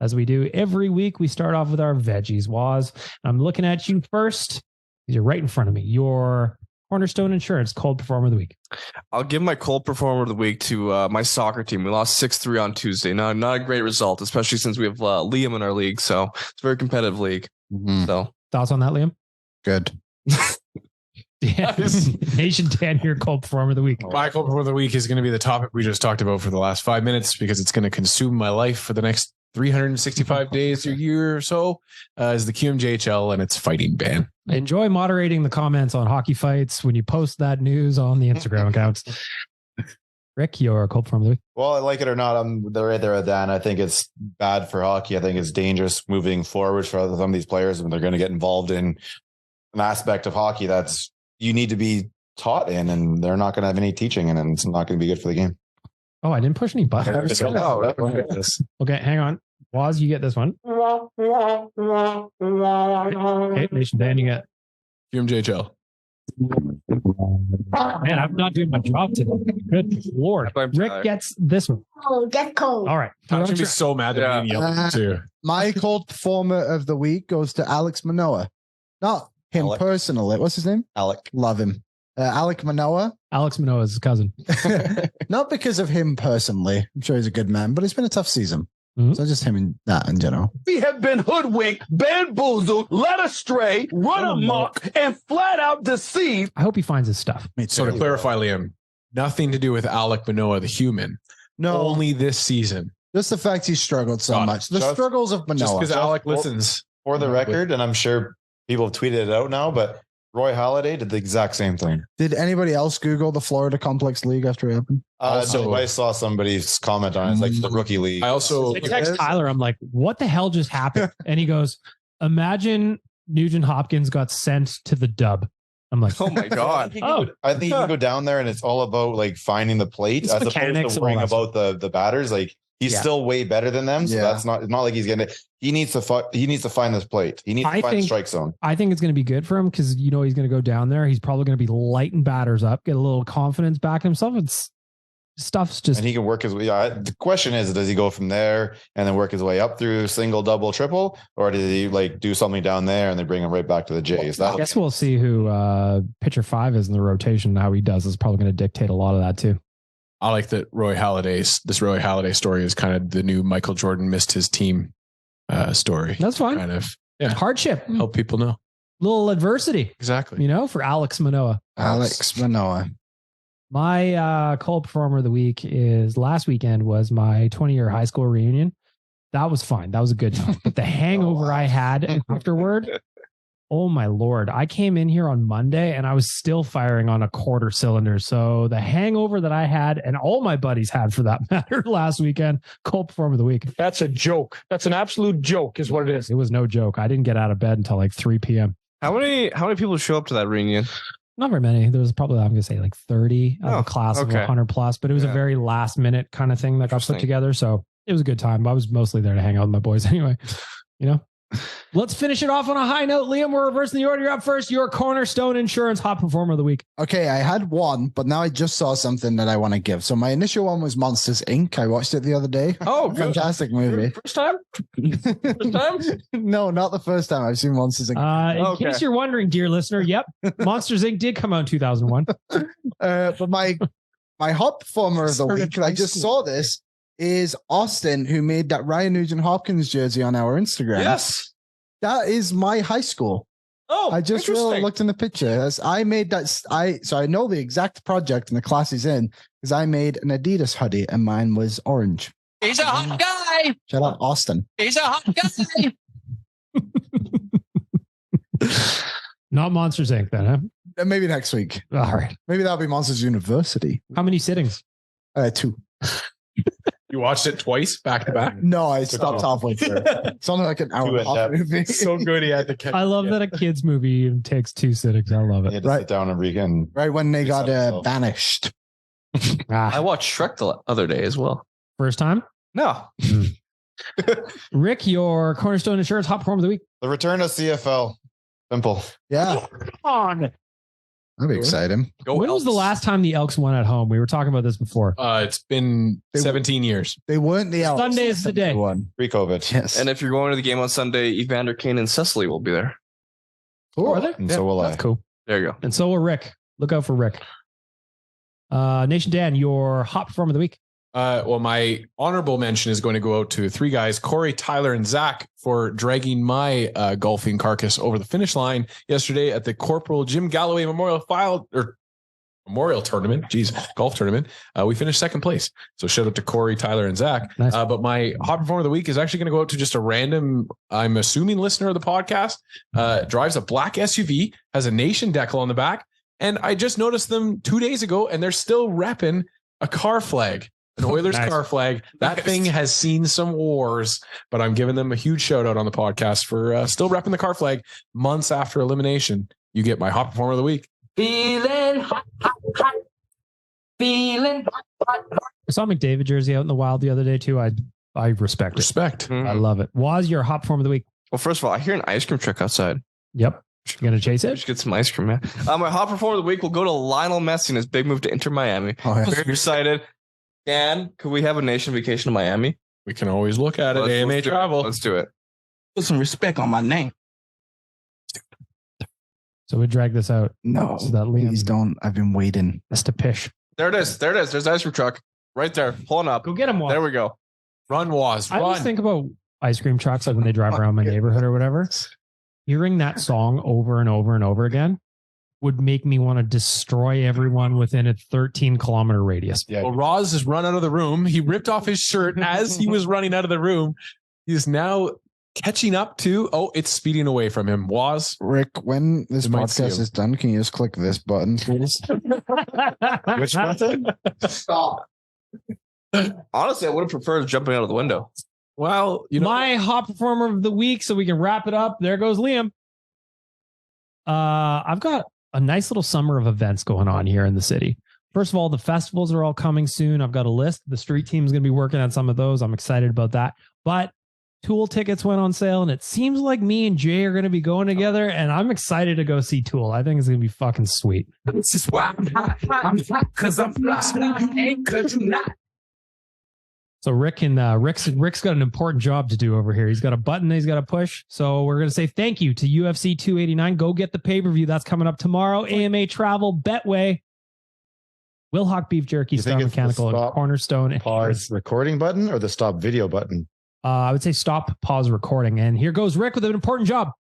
As we do every week, we start off with our veggies. Waz, I'm looking at you first. You're right in front of me. Your Cornerstone Insurance cold performer of the week. I'll give my cold performer of the week to my soccer team. We lost 6-3 on Tuesday. Not a great result, especially since we have Liam in our league. So it's a very competitive league. Mm-hmm. So thoughts on that, Liam? Good. Nation Dan, your cold performer of the week. My cold performer of the week is going to be the topic we just talked about for the last 5 minutes, because it's going to consume my life for the next 365 days a year or so is the QMJHL and its fighting ban. Enjoy moderating the comments on hockey fights when you post that news on the Instagram accounts. Rick, your cold form of the week. Well, I like it or not, I'm right there with Dan. I think it's bad for hockey. I think it's dangerous moving forward for some of these players when they're going to get involved in an aspect of hockey that's you need to be taught in, and they're not going to have any teaching in, and it's not going to be good for the game. Oh, I didn't push any buttons. Okay, hang on. Waz, you get this one. Okay, Nation Dan, you get QMJHL. Man, I'm not doing my job today. Good Lord. Rick gets this one. Oh, that's cold. All right. I'm going to be so mad that we yelled too. My cold performer of the week goes to Alex Manoah. Not him personally. What's his name? Alec. Love him. Alec Manoah. Alex Manoah is his cousin. Not because of him personally. I'm sure he's a good man, but it's been a tough season. Mm-hmm. So just him and that in general. We have been hoodwinked, bamboozled, led astray, run amok, and flat out deceived. I hope he finds his stuff. So to clarify, Liam, nothing to do with Alec Manoah, the human. No. Only this season. Just the fact he struggled so much. The struggles of Manoah. Just because Alec listens. For the record, and I'm sure people have tweeted it out now, but Roy Halladay did the exact same thing. Did anybody else Google the Florida Complex League after it happened? So I saw somebody's comment on it. It's like the rookie league. I also text Tyler. I'm like, what the hell just happened? And he goes, imagine Nugent Hopkins got sent to the dub. I'm like, oh my God. I think you can go down there and it's all about like finding the plate as opposed to worrying about the batters. Like he's still way better than them. So it's not like he's getting it. He needs to find this plate. He needs to find the strike zone. I think it's going to be good for him because he's going to go down there. He's probably going to be lighting batters up, get a little confidence back in himself. Stuff's just, and he can work his way. The question is, does he go from there and then work his way up through single, double, triple, or does he like do something down there and they bring him right back to the Jays? I guess we'll see who pitcher 5 is in the rotation. How he does is probably going to dictate a lot of that too. I like that Roy Halladay story is kind of the new Michael Jordan missed his team story. That's fine. Kind of hardship. Help people know. Little adversity. Exactly. For Alex Manoah. Alex Manoah. My cold performer of the week is last weekend was my 20-year high school reunion. That was fine. That was a good time. But the hangover I had afterward, oh my Lord. I came in here on Monday and I was still firing on a quarter cylinder. So the hangover that I had and all my buddies had for that matter last weekend, cold performer of the week. That's a joke. That's an absolute joke is what it is. It was no joke. I didn't get out of bed until like 3 p.m. How many people show up to that reunion? Not very many. There was probably, I'm going to say like 30 out of a class of 100 plus, but it was a very last minute kind of thing that got put together. So it was a good time. I was mostly there to hang out with my boys anyway, Let's finish it off on a high note. Liam, we're reversing the order. You're up first. Your Cornerstone Insurance Hot Performer of the Week. Okay, I had one, but now I just saw something that I want to give. So my initial one was Monsters, Inc. I watched it the other day. Oh, fantastic movie. First time? First time? No, not the first time. I've seen Monsters, Inc. In case you're wondering, dear listener, yep, Monsters, Inc. did come out in 2001. But my hot performer of the week, I just saw this, is Austin, who made that Ryan Nugent-Hopkins jersey on our Instagram. Yes. That is my high school. Oh, I just really looked in the picture. As I made that. So I know the exact project and the class he's in because I made an Adidas hoodie and mine was orange. He's a hot guy. Shout out Austin. He's a hot guy. Not Monsters Inc. then, huh? Maybe next week. All right. Maybe that'll be Monsters University. How many sittings? 2. You watched it twice back to back? No, I stopped halfway through. It's only like an hour and a half movie. So good he had to catch. I love that a kid's movie takes 2 sittings. I love it. Sit down and weekend. Right when they got banished. I watched Shrek the other day as well. First time? No. Rick, your Cornerstone Insurance Hot Performer of the Week. The return of CFL. Simple. Yeah. Come on. That'd be exciting. When was the last time the Elks won at home? We were talking about this before. It's been 17 years. They weren't the Elks. Sunday is the day. Pre-COVID. Yes. And if you're going to the game on Sunday, Evander Kane and Cecily will be there. Cool. Are they? And so will I. That's cool. There you go. And so will Rick. Look out for Rick. Nation Dan, your hot performer of the week. Well, my honorable mention is going to go out to 3 guys, Corey, Tyler, and Zach, for dragging my golfing carcass over the finish line yesterday at the Corporal Jim Galloway Memorial Memorial Tournament, golf tournament. We finished second place. So shout out to Corey, Tyler, and Zach. Nice. But my hot performer of the week is actually going to go out to just a random, I'm assuming, listener of the podcast. Drives a black SUV, has a nation decal on the back. And I just noticed them 2 days ago, and they're still repping a car flag, an Oilers car flag. That thing has seen some wars, but I'm giving them a huge shout out on the podcast for still repping the car flag months after elimination. You get my hot performer of the week. Feeling hot, hot, hot. Feeling hot, hot, hot. I saw McDavid jersey out in the wild the other day too. I respect it. Mm-hmm. I love it. Was your hot performer of the week? Well, first of all, I hear an ice cream truck outside. Yep. You gonna chase it? Just get some ice cream, man. My hot performer of the week will go to Lionel Messi and his big move to Inter Miami. Very excited. Dan, could we have a nation vacation to Miami? We can always look at it. AMA travel. Let's do it. Put some respect on my name. So we drag this out. No, so that please don't. I've been waiting. That's to pish. There it is. There's the ice cream truck right there. Pulling up. Go get him. There we go. Run, Waz. I always think about ice cream trucks like when they drive around my neighborhood or whatever. Hearing that song over and over and over again would make me want to destroy everyone within a 13-kilometer radius. Yeah. Well, Roz has run out of the room. He ripped off his shirt as he was running out of the room. He's now catching up to, it's speeding away from him. Waz. Rick, when this podcast is done, can you just click this button, please? Which button? Stop. Honestly, I would have preferred jumping out of the window. Well, my hot performer of the week, so we can wrap it up. There goes Liam. I've got a nice little summer of events going on here in the city. First of all, the festivals are all coming soon. I've got a list. The street team is going to be working on some of those. I'm excited about that. But Tool tickets went on sale, and it seems like me and Jay are going to be going together, and I'm excited to go see Tool. I think it's going to be fucking sweet. This is why I'm hot because I'm flying, ain't because you're not. So Rick's got an important job to do over here. He's got a button that he's got to push. So we're going to say thank you to UFC 289. Go get the pay-per-view. That's coming up tomorrow. AMA Travel, Betway, Will Hawk Beef Jerky, Star Mechanical, and Cornerstone. Pause recording button or the stop video button? I would say stop, pause recording. And here goes Rick with an important job.